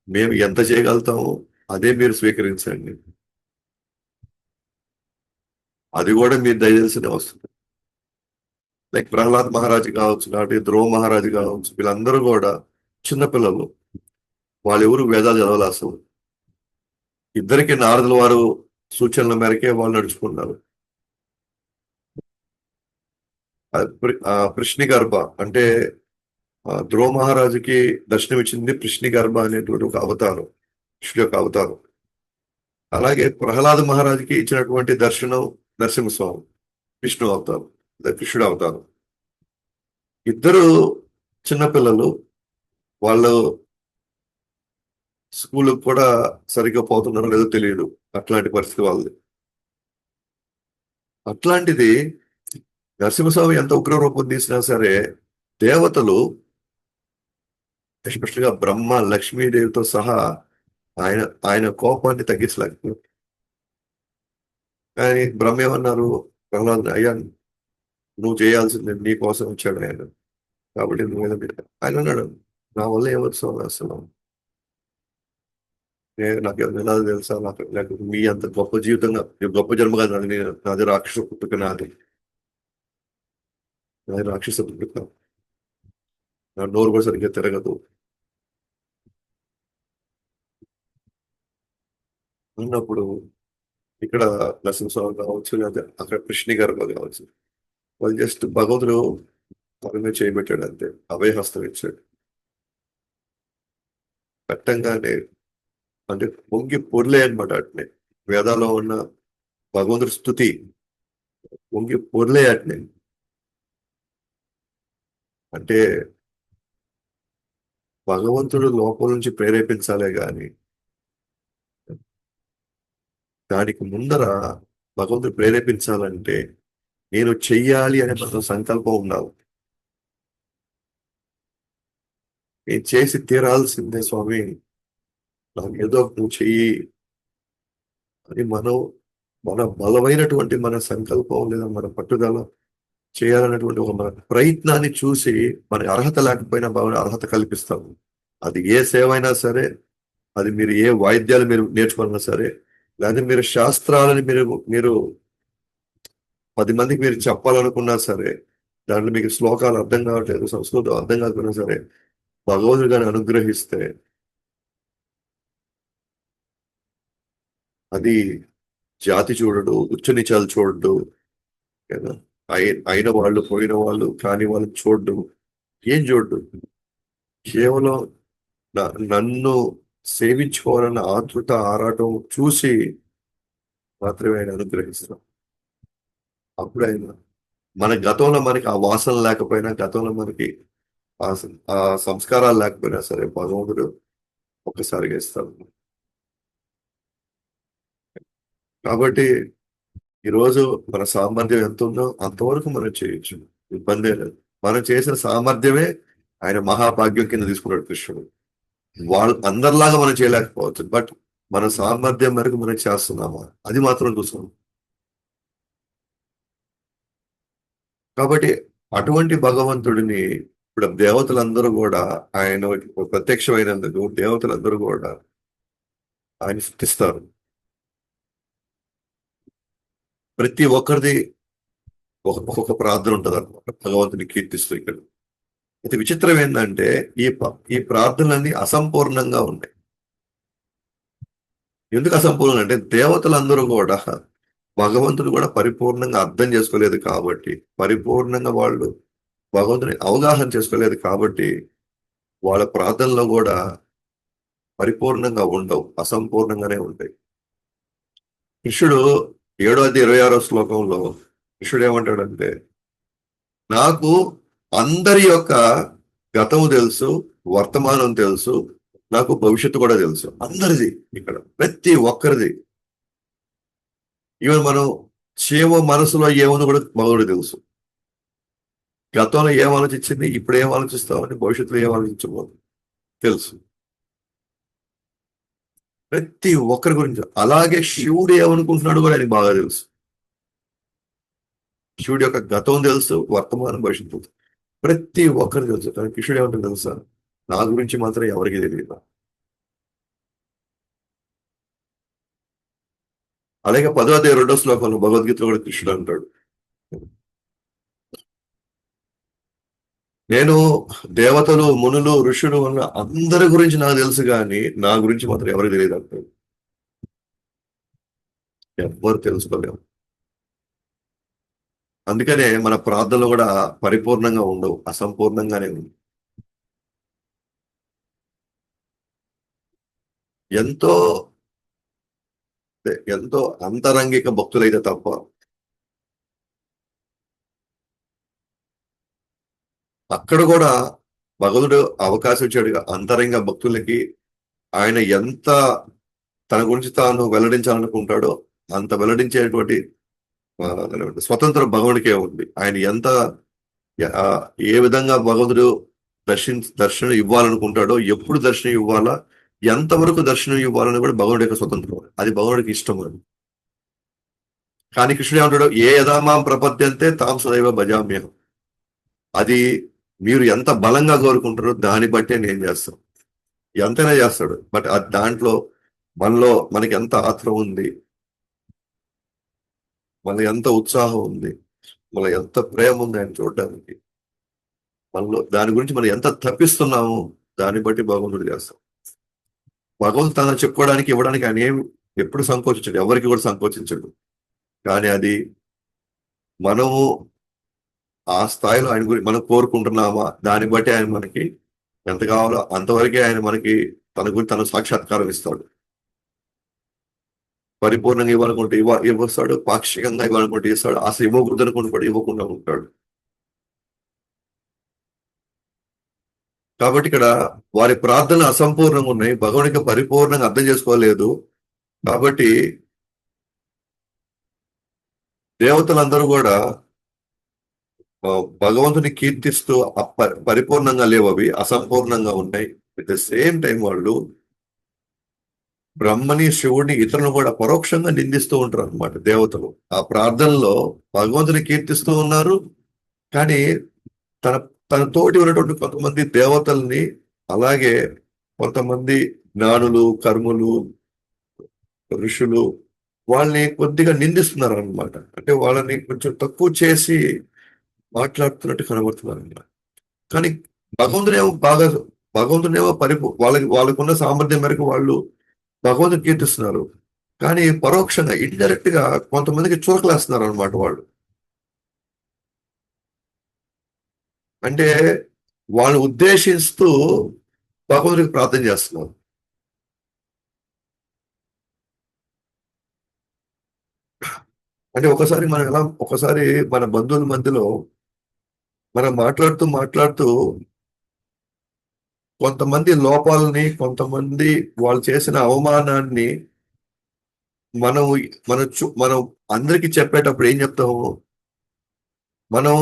మేము ఎంత చేయగలుగుతామో అదే మీరు స్వీకరించండి. అది కూడా మీరు దయచేసిన వస్తుంది. లైక్ ప్రహ్లాద్ మహారాజు కావచ్చు, కాబట్టి ధ్రువ మహారాజు కావచ్చు, వీళ్ళందరూ కూడా చిన్నపిల్లలు. వాళ్ళు ఎవరు వేదాలు చదవాలి అసలు. ఇద్దరికి నారదుల వారు సూచనల మేరకే వాళ్ళు నడుచుకున్నారు. కృష్ణి గర్భ అంటే ధ్రువ మహారాజుకి దర్శనం ఇచ్చింది కృష్ణి గర్భ అనేటువంటి ఒక అవతారం, కృష్ణుడి యొక్క అవతారం. అలాగే ప్రహ్లాద మహారాజుకి ఇచ్చినటువంటి దర్శనం నరసింహస్వామి, విష్ణు అవతారం, లేదా కృష్ణుడు అవతారం. ఇద్దరు చిన్నపిల్లలు, వాళ్ళు స్కూల్కి కూడా సరిగ్గా పోతున్నారో లేదో తెలియదు, అట్లాంటి పరిస్థితి వాళ్ళది. అట్లాంటిది నరసింహస్వామి ఎంత ఉగ్ర రూపం తీసినా సరే దేవతలు, ఎస్పెషల్గా బ్రహ్మ లక్ష్మీదేవితో సహా ఆయన ఆయన కోపాన్ని తగ్గించలేకపోయారు. కానీ బ్రహ్మ ఏమన్నారు, ప్రహ్లాద్ అయ్యా నువ్వు చేయాల్సింది నీ కోసం ఇచ్చాడు ఆయన, కాబట్టి నువ్వు ఆయన అన్నాడు, నా వల్ల ఏమొచ్చు స్వామి అసలు, నాకు ఎలా తెలుసా, నాకు మీ అంత గొప్ప జీవితంగా గొప్ప జన్మ కాదు నాది, నాది రాక్షస పుట్టుక, నాది రాక్షస పుట్టుక, నా నోరు కూడా సరిగ్గా తిరగదు అన్నప్పుడు, ఇక్కడ నరసింహస్వామి కావచ్చు, లేదా అక్కడ కృష్ణ గారు కావచ్చు, వాళ్ళు జస్ట్ భగవంతుడు పరంగా చేయబెట్టాడు అంతే, అభయహస్తం ఇచ్చాడు. కట్టంగానే అంటే పొంగి పొర్లే అనమాట. అట్నే వేదాల్లో ఉన్న భగవంతుడి స్థుతి పొంగి పొర్లే అట్నే. అంటే భగవంతుడు లోపల నుంచి ప్రేరేపించాలే గాని దానికి ముందర భగవంతుడు ప్రేరేపించాలంటే నేను చెయ్యాలి అనే మన సంకల్పం ఉండాలి. నేను చేసి తీరాల్సిందే స్వామి, నాకు ఏదో నువ్వు చెయ్యి అని మన బలమైనటువంటి మన సంకల్పం లేదా మన పట్టుదల చేయాలన్నటువంటి ఒక మన ప్రయత్నాన్ని చూసి మనకి అర్హత లేకపోయినా భగవాన్ అర్హత కల్పిస్తాము. అది ఏ సేవ అయినా సరే, అది మీరు ఏ వాయిద్యాలు మీరు నేర్చుకున్నా సరే, లేకపోతే మీరు శాస్త్రాలని మీరు మీరు 10 మందికి మీరు చెప్పాలనుకున్నా సరే, దాంట్లో మీకు శ్లోకాలు అర్థం కావట్లేదు, సంస్కృతం అర్థం కాకపోయినా సరే, భగవంతుడు గారిని అనుగ్రహిస్తే అది జాతి చూడడు, ఉచ్చ నీచాలు చూడడు కదా. అయిన వాళ్ళు, పోయిన వాళ్ళు, కాని వాళ్ళు చూడడు, ఏం చూడడు, కేవలం నన్ను సేవించుకోవాలన్న ఆతృత ఆరాటం చూసి మాత్రమే ఆయన అనుగ్రహిస్తాం. అప్పుడు ఆయన మన గతంలో మనకి ఆ వాసన లేకపోయినా, గతంలో మనకి ఆ ఆ సంస్కారాలు లేకపోయినా సరే, భగవంతుడు ఒక్కసారిగా ఇస్తాడు. కాబట్టి ఈరోజు మన సామర్థ్యం ఎంత ఉందో అంతవరకు మనం చేయొచ్చు, ఇబ్బందే లేదు. మనం చేసిన సామర్థ్యమే ఆయన మహాభాగ్యం కింద తీసుకున్నాడు కృష్ణుడు. వాళ్ళు అందరిలాగా మనం చేయలేకపోవచ్చు, బట్ మన సామర్థ్యం మేరకు మనం చేస్తున్నామా అది మాత్రం చూస్తాం. కాబట్టి అటువంటి భగవంతుడిని ఇప్పుడు దేవతలందరూ కూడా ఆయన ప్రత్యక్షమైనందుకు దేవతలందరూ కూడా ఆయన స్థుతిస్తారు. ప్రతి ఒక్కరిది ఒక్కొక్క ప్రార్థన ఉంటుంది అనమాట భగవంతుని కీర్తిస్తూ. ఇక్కడ అయితే విచిత్రం ఏంటంటే ఈ ప్రార్థనలన్నీ అసంపూర్ణంగా ఉన్నాయి. ఎందుకు అసంపూర్ణం అంటే దేవతలందరూ కూడా భగవంతుడు కూడా పరిపూర్ణంగా అర్థం చేసుకోలేదు కాబట్టి, పరిపూర్ణంగా వాళ్ళు భగవంతుని అవగాహన చేసుకోలేదు కాబట్టి, వాళ్ళ ప్రార్థనలో కూడా పరిపూర్ణంగా ఉండవు, అసంపూర్ణంగానే ఉంటాయి. కృష్ణుడు 7వ అధ్యాయం 26వ శ్లోకంలో కృష్ణుడు ఏమంటాడంటే, నాకు అందరి యొక్క గతం తెలుసు, వర్తమానం తెలుసు, నాకు భవిష్యత్తు కూడా తెలుసు. అందరిది, ఇక్కడ ప్రతి ఒక్కరిది. ఈవెన్ మనం మనసులో ఏముందో కూడా భగవుడు తెలుసు. గతంలో ఏం ఆలోచించింది, ఇప్పుడు ఏం ఆలోచిస్తామని, భవిష్యత్తులో ఏం ఆలోచించబోదు తెలుసు ప్రతి ఒక్కరి గురించి. అలాగే శివుడు ఏమనుకుంటున్నాడు కూడా ఆయనకి బాగా తెలుసు. శివుడి యొక్క గతం తెలుసు, వర్తమానం, భవిష్యత్తు ప్రతి ఒక్కరు తెలుసు. కానీ కృష్ణుడు ఏమంటారు తెలుసా, నా గురించి మాత్రం ఎవరికి తెలియదు. అలాగే 10వ అధ్యాయం 2వ శ్లోకంలో భగవద్గీతలో కూడా కృష్ణుడు అంటాడు, నేను దేవతలు, మునులు, ఋషులు అన్న అందరి గురించి నాకు తెలుసు కానీ నా గురించి మాత్రం ఎవరికి తెలియదు అంటాడు. ఎవ్వరు తెలుసుకోలేము. అందుకనే మన ప్రార్థనలు కూడా పరిపూర్ణంగా ఉండవు, అసంపూర్ణంగానే ఉంది. ఎంతో ఎంతో అంతరంగిక భక్తులైతే తప్ప, అక్కడ కూడా భగవుడు అవకాశం ఇచ్చాడు అంతరంగ భక్తులకి. ఆయన ఎంత తన గురించి తాను వెల్లడించాలనుకుంటాడో అంత వెల్లడించేటువంటి స్వతంత్ర భగవుడికే ఉంది. ఆయన ఎంత ఏ విధంగా భగవంతుడు దర్శనం ఇవ్వాలనుకుంటాడో, ఎప్పుడు దర్శనం ఇవ్వాలా, ఎంతవరకు దర్శనం ఇవ్వాలని కూడా భగవుడి యొక్క స్వతంత్రం, అది భగవుడికి ఇష్టం. అది కానీ కృష్ణుడు ఏమంటాడు, ఏ యథామాం ప్రపద్యంతే తాం సదైవ భజామ్యం. అది మీరు ఎంత బలంగా కోరుకుంటారో దాన్ని బట్టే నేను చేస్తాను. ఎంతైనా చేస్తాడు, బట్ దాంట్లో మనలో మనకి ఎంత ఆత్రం ఉంది, మనకి ఎంత ఉత్సాహం ఉంది, మన ఎంత ప్రేమ ఉంది ఆయన చూడడానికి, మనలో దాని గురించి మనం ఎంత తప్పిస్తున్నాము, దాన్ని బట్టి భగవంతుడు చేస్తాం. భగవంతుడు తనని చెప్పుకోవడానికి ఇవ్వడానికి ఆయన ఏం ఎప్పుడు సంకోచించడు, ఎవరికి కూడా సంకోచించడు. కానీ అది మనము ఆ స్థాయిలో ఆయన గురించి మనం కోరుకుంటున్నామా, దాన్ని బట్టి ఆయన మనకి ఎంత కావాలో అంతవరకే ఆయన మనకి తన గురించి తన సాక్షాత్కారం ఇస్తాడు. పరిపూర్ణంగా ఇవ్వాలనుకుంటే ఇవ్వస్తాడు, పాక్షికంగా ఇవ్వాలనుకుంటే ఇస్తాడు, అసలు ఇవ్వకూడదు అనుకుంటే కూడా ఇవ్వకుండా ఉంటాడు. కాబట్టి ఇక్కడ వారి ప్రార్థనలు అసంపూర్ణంగా ఉన్నాయి, భగవానికి పరిపూర్ణంగా అర్థం చేసుకోలేదు. కాబట్టి దేవతలందరూ కూడా భగవంతుని కీర్తిస్తూ పరిపూర్ణంగా లేవు, అవి అసంపూర్ణంగా ఉన్నాయి. అట్ ద సేమ్ టైం వాళ్ళు బ్రహ్మని, శివుడిని, ఇతరులను కూడా పరోక్షంగా నిందిస్తూ ఉంటారు అనమాట దేవతలు. ఆ ప్రార్థనలో భగవంతుని కీర్తిస్తూ ఉన్నారు, కానీ తన తన తోటి ఉన్నటువంటి కొంతమంది దేవతల్ని, అలాగే కొంతమంది జ్ఞానులు, కర్ములు, ఋషులు వాళ్ళని కొద్దిగా నిందిస్తున్నారు అనమాట. అంటే వాళ్ళని కొంచెం తక్కువ చేసి మాట్లాడుతున్నట్టు కనబడుతున్నారు అనమాట. కానీ భగవంతుడేమో బాగా భగవంతుడేమో వాళ్ళకున్న సామర్థ్యం మేరకు వాళ్ళు భగవంతుని కీర్తిస్తున్నారు. కానీ పరోక్షంగా ఇండైరెక్ట్ గా కొంతమందికి చురకలేస్తున్నారు అనమాట వాళ్ళు. అంటే వాళ్ళు ఉద్దేశిస్తూ భగవంతుడికి ప్రార్థన చేస్తున్నారు. అంటే ఒకసారి మన బంధువుల మధ్యలో మనం మాట్లాడుతూ మాట్లాడుతూ కొంతమంది లోపాలని, కొంతమంది వాళ్ళు చేసిన అవమానాన్ని మనం మనం అందరికి చెప్పేటప్పుడు ఏం చెప్తాము, మనం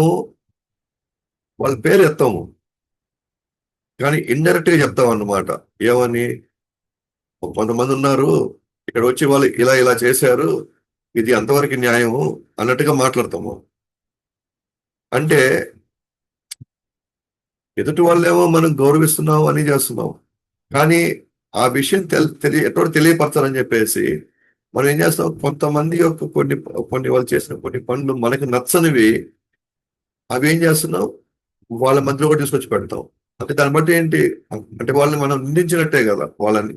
వాళ్ళ పేరు ఎత్తాము, కానీ ఇండైరెక్ట్ గా చెప్తాం అన్నమాట. ఏమని, కొంతమంది ఉన్నారు ఇక్కడ వచ్చి వాళ్ళు ఇలా ఇలా చేశారు, ఇది అంతవరకు న్యాయము అన్నట్టుగా మాట్లాడతాము. అంటే ఎదుటి వాళ్ళేమో మనం గౌరవిస్తున్నాం అని చేస్తున్నాం, కానీ ఆ విషయం ఎక్కడ తెలియపరచాలని చెప్పేసి మనం ఏం చేస్తాం, కొంతమంది యొక్క కొన్ని కొన్ని వాళ్ళు చేసిన కొన్ని పనులు మనకు నచ్చనివి, అవి ఏం చేస్తున్నాం, వాళ్ళ మధ్యలో కూడా తీసుకొచ్చి పెడతాం. అంటే దాన్ని బట్టి ఏంటి అంటే వాళ్ళని మనం నిందించినట్టే కదా వాళ్ళని.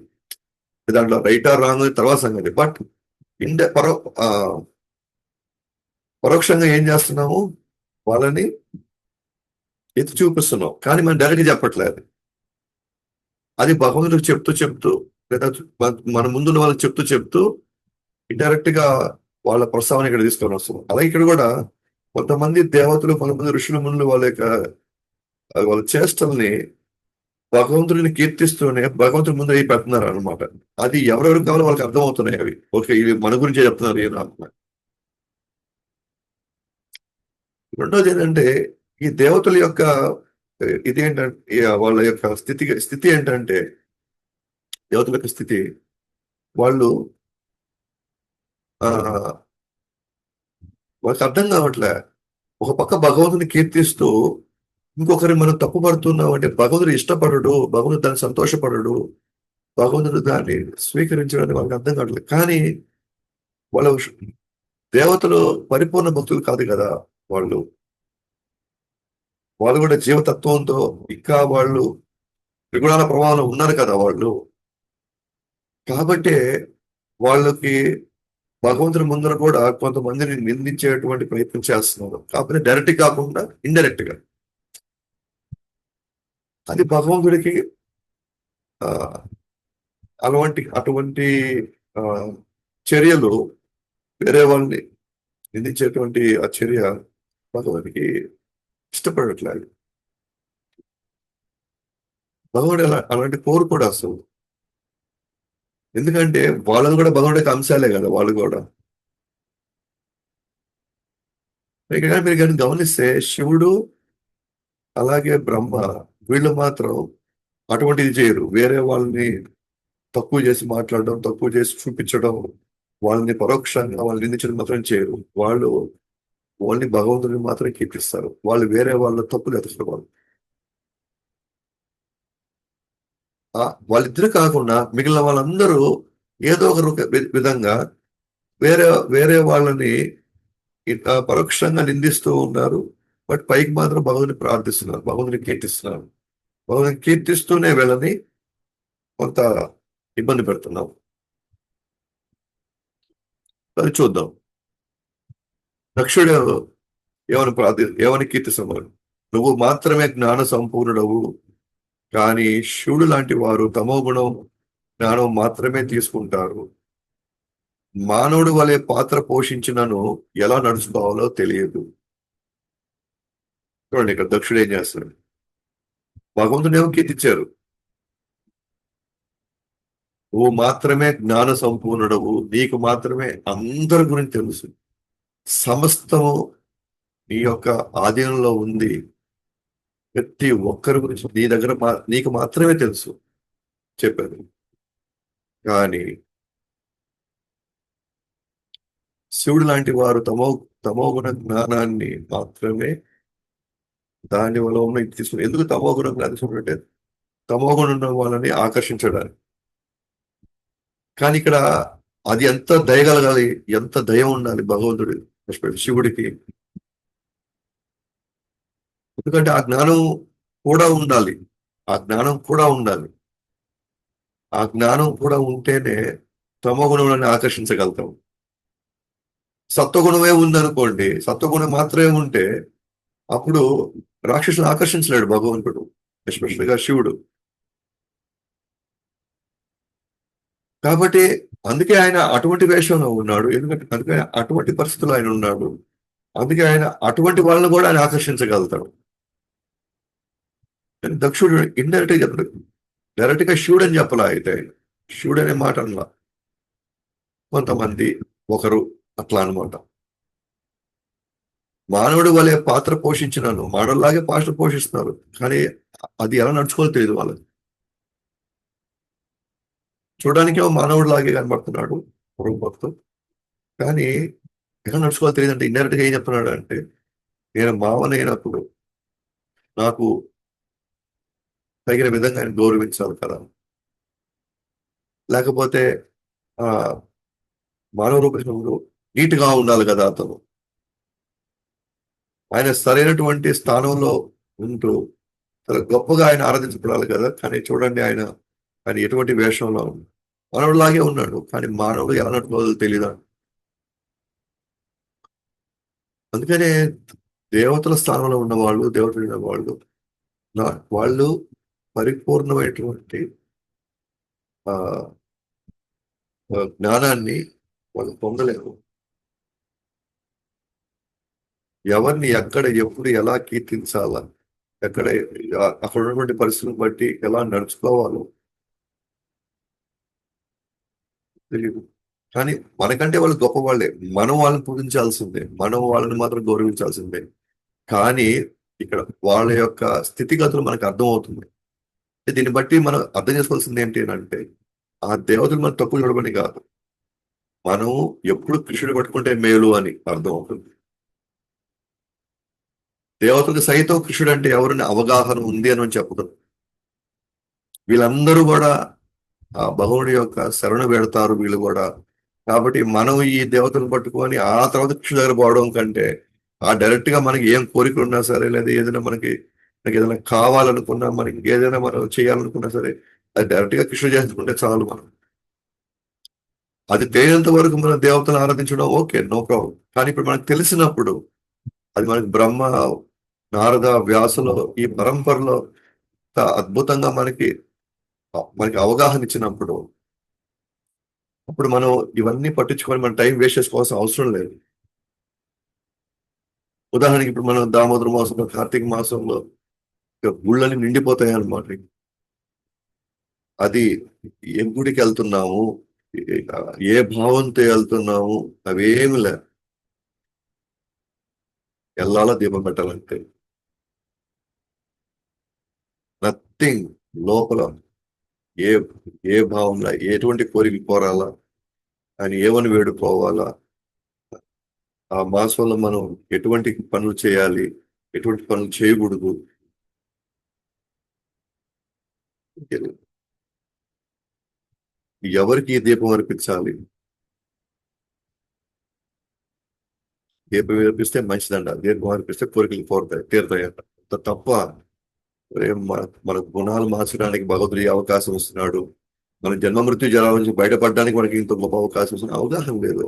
దాంట్లో రైట్ ఆర్ రాంగ్ తర్వాత సంగతి, బట్ ఇండ పరోక్షంగా ఏం చేస్తున్నాము, వాళ్ళని ఎత్తి చూపిస్తున్నాం, కానీ మనం డైరెక్ట్గా చెప్పట్లేదు. అది భగవంతుడికి చెప్తూ చెప్తూ, లేదా మన ముందున్న వాళ్ళకి చెప్తూ చెప్తూ ఇండైరెక్ట్ గా వాళ్ళ ప్రస్తావన ఇక్కడ తీసుకొని వస్తున్నాం. అలాగే ఇక్కడ కూడా కొంతమంది దేవతలు, కొంతమంది ఋషుల ముందు వాళ్ళ చేష్టల్ని భగవంతుడిని కీర్తిస్తూనే భగవంతుడి ముందు అవి పెడుతున్నారు అనమాట. అది ఎవరెవరికి కావాలో వాళ్ళకి అర్థమవుతున్నాయి అవి. ఓకే, ఇవి మన గురించే చెప్తున్నారు ఏం అనుకున్నాను. రెండోది ఏంటంటే, ఈ దేవతల యొక్క ఇదేంటంటే వాళ్ళ యొక్క స్థితి ఏంటంటే, దేవతల యొక్క స్థితి, వాళ్ళు వాళ్ళకి అర్థం కావట్లే. ఒక పక్క భగవంతుని కీర్తిస్తూ ఇంకొకరి మనం తప్పుపడుతున్నాం అంటే భగవంతుడు ఇష్టపడడు, భగవంతుడు దాన్ని సంతోషపడడు, భగవంతుడు దాన్ని స్వీకరించడానికి వాళ్ళకి అర్థం కావట్లేదు. కానీ వాళ్ళ దేవతలు పరిపూర్ణ భక్తులు కాదు కదా వాళ్ళు. వాళ్ళు కూడా జీవతత్వంతో ఇంకా వాళ్ళు త్రిగుణాల ప్రభావం ఉన్నారు కదా వాళ్ళు. కాబట్టే వాళ్ళకి భగవంతుని ముందర కూడా కొంతమందిని నిందించేటువంటి ప్రయత్నం చేస్తున్నారు. కాకపోతే డైరెక్ట్ కాకుండా ఇండైరెక్ట్ గా. అది భగవంతుడికి ఆ అటువంటి ఆ చర్యలు, వేరే వాళ్ళని నిందించేటువంటి ఆ చర్య భగవానికి ఇష్టపడట్లేదు. భగవాడు అలాంటి కోరుకోడు అసలు. ఎందుకంటే వాళ్ళని కూడా భగవానుడికి అంశాలే కదా వాళ్ళు కూడా. మీరు కానీ గమనిస్తే శివుడు అలాగే బ్రహ్మ వీళ్ళు మాత్రం అటువంటిది చేయరు. వేరే వాళ్ళని తక్కువ చేసి మాట్లాడడం, తక్కువ చేసి చూపించడం, వాళ్ళని పరోక్షంగా వాళ్ళని నిందించడం మాత్రం చేయరు. వాళ్ళు ఓన్లీ భగవంతుడిని మాత్రమే కీర్తిస్తారు. వాళ్ళు వేరే వాళ్ళ తప్పులు ఎతకరు వాళ్ళు. వాళ్ళిద్దరు కాకుండా మిగిలిన వాళ్ళందరూ ఏదో ఒక విధంగా వేరే వేరే వాళ్ళని పరోక్షంగా నిందిస్తూ ఉన్నారు. బట్ పైకి మాత్రం భగవంతుని ప్రార్థిస్తున్నారు, భగవంతుని కీర్తిస్తున్నారు. భగవంతుని కీర్తిస్తూనే వీళ్ళని కొంత ఇబ్బంది పెడుతున్నాం. అది చూద్దాం. దక్షుడు ఏమని కీర్తిస్తున్నారు? నువ్వు మాత్రమే జ్ఞాన సంపూర్ణుడవు, కానీ శివుడు లాంటి వారు తమో గుణం జ్ఞానం మాత్రమే తీసుకుంటారు. మానవుడు వలె పాత్ర పోషించినను ఎలా నడుచుకోవాలో తెలియదు. చూడండి ఇక్కడ దక్షుడు ఏం చేస్తాడు? భగవంతుని ఏమో కీర్తించారు, నువ్వు మాత్రమే జ్ఞాన సంపూర్ణుడవు, నీకు మాత్రమే అందరి గురించి తెలుసు, సమస్తము నీ యొక్క ఆధీనంలో ఉంది, ప్రతి ఒక్కరి గురించి నీ దగ్గర నీకు మాత్రమే తెలుసు చెప్పారు. కానీ శివుడు లాంటి వారు తమో గుణ జ్ఞానాన్ని మాత్రమే దాని వల్ల ఉన్న ఇది తీసుకుని. ఎందుకు తమో గుణం తీసుకుంటే తమో గుణం ఉన్న వాళ్ళని ఆకర్షించడానికి. కానీ ఇక్కడ అది ఎంత దయగలగాలి, ఎంత దయ ఉండాలి భగవంతుడి శివుడికి. ఎందుకంటే ఆ జ్ఞానం కూడా ఉండాలి, ఆ జ్ఞానం కూడా ఉండాలి. ఆ జ్ఞానం కూడా ఉంటేనే తమో గుణాన్ని ఆకర్షించగలుగుతాం. సత్వగుణమే ఉందనుకోండి, సత్వగుణం మాత్రమే ఉంటే అప్పుడు రాక్షసులను ఆకర్షించలేడు భగవంతుడు, ఎస్పెషల్గా శివుడు. కాబట్టి అందుకే ఆయన అటువంటి వేషంలో ఉన్నాడు. ఎందుకంటే అందుకే అటువంటి పరిస్థితుల్లో ఆయన ఉన్నాడు. అందుకే ఆయన అటువంటి వాళ్ళని కూడా ఆయన ఆకర్షించగలుగుతాడు. దక్షుడు ఇండైరెక్ట్ గా చెప్పడు, డైరెక్ట్ గా శివుడు అని చెప్పలా. అయితే శివుడు అనే మాట అనలా, కొంతమంది ఒకరు అట్లా అనమాట. మానవుడు వలె పాత్ర పోషించినాను, మానవులాగే పాత్ర పోషిస్తున్నారు, కానీ అది ఎలా నడుచుకోవాలో తెలియదు వాళ్ళకి. చూడడానికేమో మానవుడు లాగే కనబడుతున్నాడు రూపంతో, కానీ ఎలా నడుచుకోవాలో తెలియదు. అంటే ఇండైరెక్ట్ గా ఏం చెప్తున్నాడు అంటే, నేను మావనైనప్పుడు నాకు తగిన విధంగా ఆయన గౌరవించాలి కదా, లేకపోతే ఆ మానవ రూపంలో నీట్గా ఉండాలి కదా అతను. ఆయన సరైనటువంటి స్థానంలో ఉంటూ చాలా గొప్పగా ఆయన ఆరాధించబడాలి కదా. కానీ చూడండి ఆయన ఆయన ఎటువంటి వేషంలో ఉంది, మానవుడిలాగే ఉన్నాడు, కానీ మానవుడు ఎలా నడుచుకోవాలో తెలియదు. అందుకనే దేవతల స్థానంలో ఉన్న వాళ్ళు, దేవతలు ఉన్న వాళ్ళు వాళ్ళు పరిపూర్ణమైనటువంటి ఆ జ్ఞానాన్ని వాళ్ళు పొందలేరు. ఎవరిని ఎక్కడ ఎప్పుడు ఎలా కీర్తించాలా, ఎక్కడ అక్కడ ఉన్నటువంటి పరిస్థితులను బట్టి ఎలా నడుచుకోవాలో తెలియదు. కానీ మనకంటే వాళ్ళు గొప్ప వాళ్ళే, మనం వాళ్ళని పూజించాల్సిందే, మనం వాళ్ళని మాత్రం గౌరవించాల్సిందే. కానీ ఇక్కడ వాళ్ళ యొక్క స్థితిగతులు మనకు అర్థమవుతుంది. దీన్ని బట్టి మనం అర్థం చేసుకోవాల్సింది ఏంటి అంటే, ఆ దేవతలు మనం తప్పు చూడమని కాదు, మనం ఎప్పుడు కృష్ణుడు పట్టుకుంటే మేలు అని అర్థం అవుతుంది. దేవతలకు సైతం కృష్ణుడు అంటే ఎవరిని అవగాహన ఉంది అని చెప్పదు. వీళ్ళందరూ కూడా ఆ భగవుడి యొక్క శరణు పెడతారు వీళ్ళు కూడా. కాబట్టి మనం ఈ దేవతలను పట్టుకొని ఆ తర్వాత కృష్ణుడి దగ్గర పోవడం కంటే, ఆ డైరెక్ట్ గా మనకి ఏం కోరికలు ఉన్నా సరే, లేదా ఏదైనా మనకి ఏదైనా కావాలనుకున్నా, మనకి ఏదైనా మనం చేయాలనుకున్నా సరే, అది డైరెక్ట్ గా కృష్ణుడు చేసుకుంటే చాలు. మనం అది తెలియనంత వరకు మనం దేవతలను ఆరాధించడం ఓకే, నో ప్రాబ్లం. కానీ ఇప్పుడు మనకు తెలిసినప్పుడు, అది మనకి బ్రహ్మ, నారద, వ్యాసులో ఈ పరంపరలో అద్భుతంగా మనకి మనకి అవగాహన ఇచ్చినప్పుడు, అప్పుడు మనం ఇవన్నీ పట్టించుకొని మన టైం వేస్ట్ చేసుకోవాల్సిన అవసరం లేదు. ఉదాహరణకి ఇప్పుడు మనం దామోదర మాసంలో, కార్తీక మాసంలో గుళ్ళని నిండిపోతాయి అన్నమాట. అది ఏ గుడికి వెళ్తున్నాము, ఏ భావంతో వెళ్తున్నాము, అవేమి లే, ఎల్లాలా దీపం పెట్టాలంటే నథింగ్. లోపల ఏ ఏ భావంలో ఎటువంటి కోరిక కోరాలా ఆయన ఏమని వేడుకోవాలా, ఆ మాసంలో మనం ఎటువంటి పనులు చేయాలి, ఎటువంటి పనులు చేయకూడదు, ఎవరికి ఈ దీపం అర్పించాలి, దీపం అర్పిస్తే మంచిదంట, దీపం అర్పిస్తే కోరికలు తీరుతాయంట. తప్ప మన గుణాలు మార్చడానికి భగవంతుడు ఈ అవకాశం ఇస్తున్నాడు, మన జన్మ మృత్యు జలాల నుంచి బయటపడడానికి మనకి ఇంత గొప్ప అవకాశం ఇస్తున్న అవగాహన లేదు.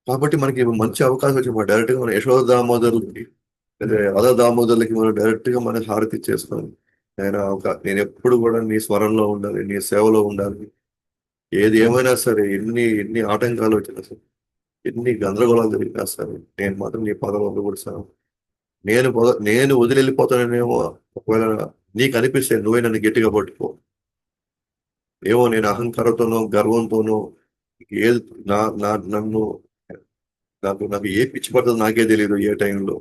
కాబట్టి మనకి మంచి అవకాశం వచ్చి మనం డైరెక్ట్ గా మన యశోద దామోదరులకి లేదా అద దామోదరులకి మనం డైరెక్ట్ గా మన హారతి ఇచ్చేస్తాం. నేను ఎప్పుడు కూడా నీ స్వరంలో ఉండాలి, నీ సేవలో ఉండాలి. ఏది ఏమైనా సరే, ఎన్ని ఎన్ని ఆటంకాలు వచ్చినా సరే, ఎన్ని గందరగోళాలు జరిగినా సరే, నేను మాత్రం నీ పదవి వదలకూడదు. నేను వదిలిపోతానేమో, ఒకవేళ నీకు అనిపిస్తే నువ్వే నన్ను గట్టిగా పట్టుకో. ఏమో నేను అహంకారంతోనో గర్వంతోనో ఏది నన్ను నాకు ఏ పిచ్చి పడుతుందో నాకే తెలియదు. ఏ టైంలో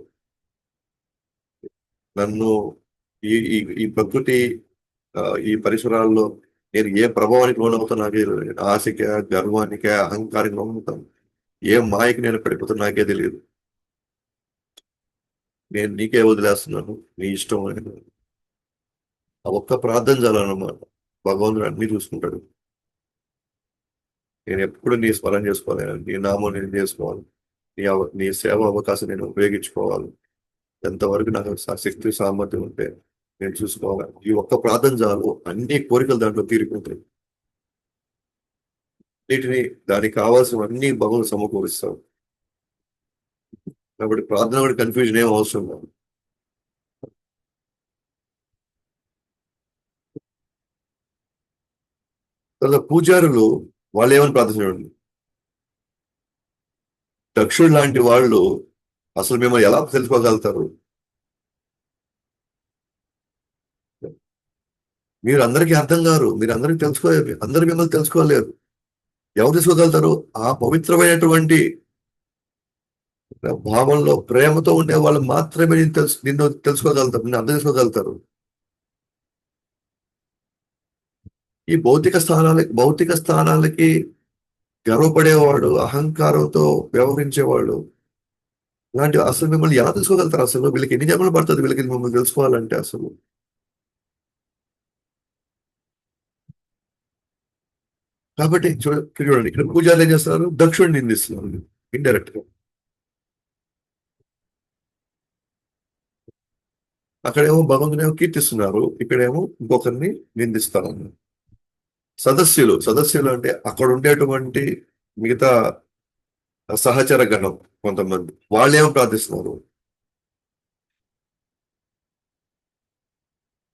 నన్ను ఈ ఈ ఈ ప్రకృతి ఈ పరిసరాల్లో నేను ఏ ప్రభావానికి లోనవుతా నాకే తెలియదు. ఆశకే, గర్వానికే, అహంకారానికి లోనవుతాను. ఏ మాయకి నేను పడిపోతా నాకే తెలియదు. నేను నీకే వదిలేస్తున్నాను, నీ ఇష్టం అని ఆ ఒక్క ప్రార్థన చాలన్నమాట. భగవంతుడు అన్ని చూసుకుంటాడు. నేను ఎప్పుడు నీ స్మరణ చేసుకోవాలి, నీ నామం నేను చేసుకోవాలి, నీ సేవ అవకాశం నేను ఉపయోగించుకోవాలి. ఎంతవరకు నాకు శక్తి సామర్థ్యం ఉంటే నేను చూసుకోవాలి. ఈ ఒక్క ప్రార్థన చాలు, అన్ని కోరికలు దాంట్లో తీరిపోతాయి. వీటిని దానికి కావాల్సినవన్నీ భగవంతుడు సమకూరుస్తాం. కాబట్టి ప్రార్థన కూడా కన్ఫ్యూజన్ ఏం అవసరం లేదు. తర్వాత పూజారులు వాళ్ళు ఏమని ప్రార్థించండి, దక్షుడు లాంటి వాళ్ళు అసలు మిమ్మల్ని ఎలా తెలుసుకోగలుగుతారు? మీరు అందరికీ అర్థం కారు, మీరు అందరికీ తెలుసుకోలేరు, అందరు మిమ్మల్ని తెలుసుకోలేరు. ఎవరు తెలుసుకోగలుగుతారు? ఆ పవిత్రమైనటువంటి భావంలో ప్రేమతో ఉండే వాళ్ళు మాత్రమే నిన్ను తెలుసుకోగలుగుతారు, నిన్ను అర్థం చేసుకోగలుగుతారు. ఈ భౌతిక స్థానాలకి గర్వపడేవాడు, అహంకారంతో వ్యవహరించేవాడు ఇలాంటి అసలు మిమ్మల్ని ఎలా తెలుసుకోగలుగుతారు? అసలు వీళ్ళకి ఎన్ని జన్మలు పడుతుంది వీళ్ళకి మిమ్మల్ని తెలుసుకోవాలంటే? అసలు కాబట్టి చూడండి, ఇక్కడ పూజారులు ఏం చేస్తున్నారు? దక్షుడిని నిందిస్తున్నారు ఇండైరెక్ట్ గా. అక్కడేమో భగవంతునేమో కీర్తిస్తున్నారు, ఇక్కడేమో ఇంకొకరిని నిందిస్తారు. సదస్సులు అంటే అక్కడ ఉండేటువంటి మిగతా సహచర గణం కొంతమంది, వాళ్ళేమో ప్రార్థిస్తున్నారు.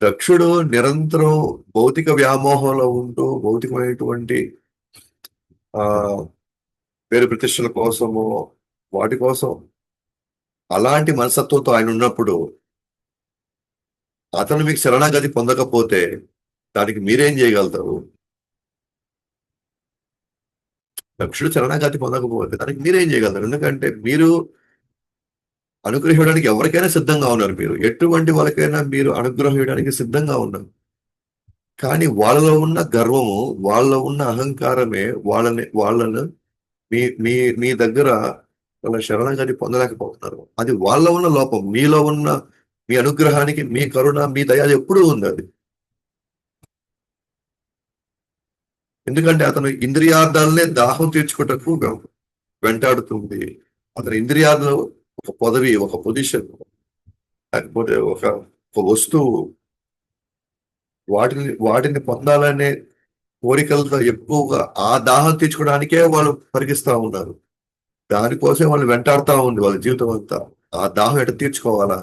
దక్షుడు నిరంతరం భౌతిక వ్యామోహంలో ఉంటూ భౌతికమైనటువంటి ఆ పేరు ప్రతిష్టల కోసము, వాటి కోసం అలాంటి మనస్తత్వంతో ఆయన ఉన్నప్పుడు అతను మీకు శరణాగతి పొందకపోతే దానికి మీరేం చేయగలుగుతారు? దక్షుడు శరణాగతి పొందకపోతే దానికి మీరేం చేయగలుగుతారు? ఎందుకంటే మీరు అనుగ్రహించడానికి ఎవరికైనా సిద్ధంగా ఉన్నారు. మీరు ఎటువంటి వాళ్ళకైనా మీరు అనుగ్రహం ఇవ్వడానికి సిద్ధంగా ఉన్నారు. కానీ వాళ్ళలో ఉన్న గర్వము, వాళ్ళలో ఉన్న అహంకారమే వాళ్ళను మీ మీ మీ దగ్గర వాళ్ళ శరణాగతి పొందలేకపోతున్నారు. అది వాళ్ళ ఉన్న లోపం. మీలో ఉన్న మీ అనుగ్రహానికి, మీ కరుణ, మీ దయ ఎప్పుడూ ఉంది అది. ఎందుకంటే అతను ఇంద్రియార్థాలనే దాహం తీర్చుకుంటూ వెంటాడుతుంది. అతని ఇంద్రియార్థం ఒక పదవి, ఒక పొజిషన్, లేకపోతే ఒక వస్తువు, వాటిని పొందాలనే కోరికలతో ఎక్కువగా ఆ దాహం తీర్చుకోవడానికే వాళ్ళు పరిగిస్తా ఉన్నారు. దానికోసం వాళ్ళు వెంటాడుతూ ఉంది వాళ్ళ జీవితం అంతా. ఆ దాహం ఎట తీర్చుకోవాలా,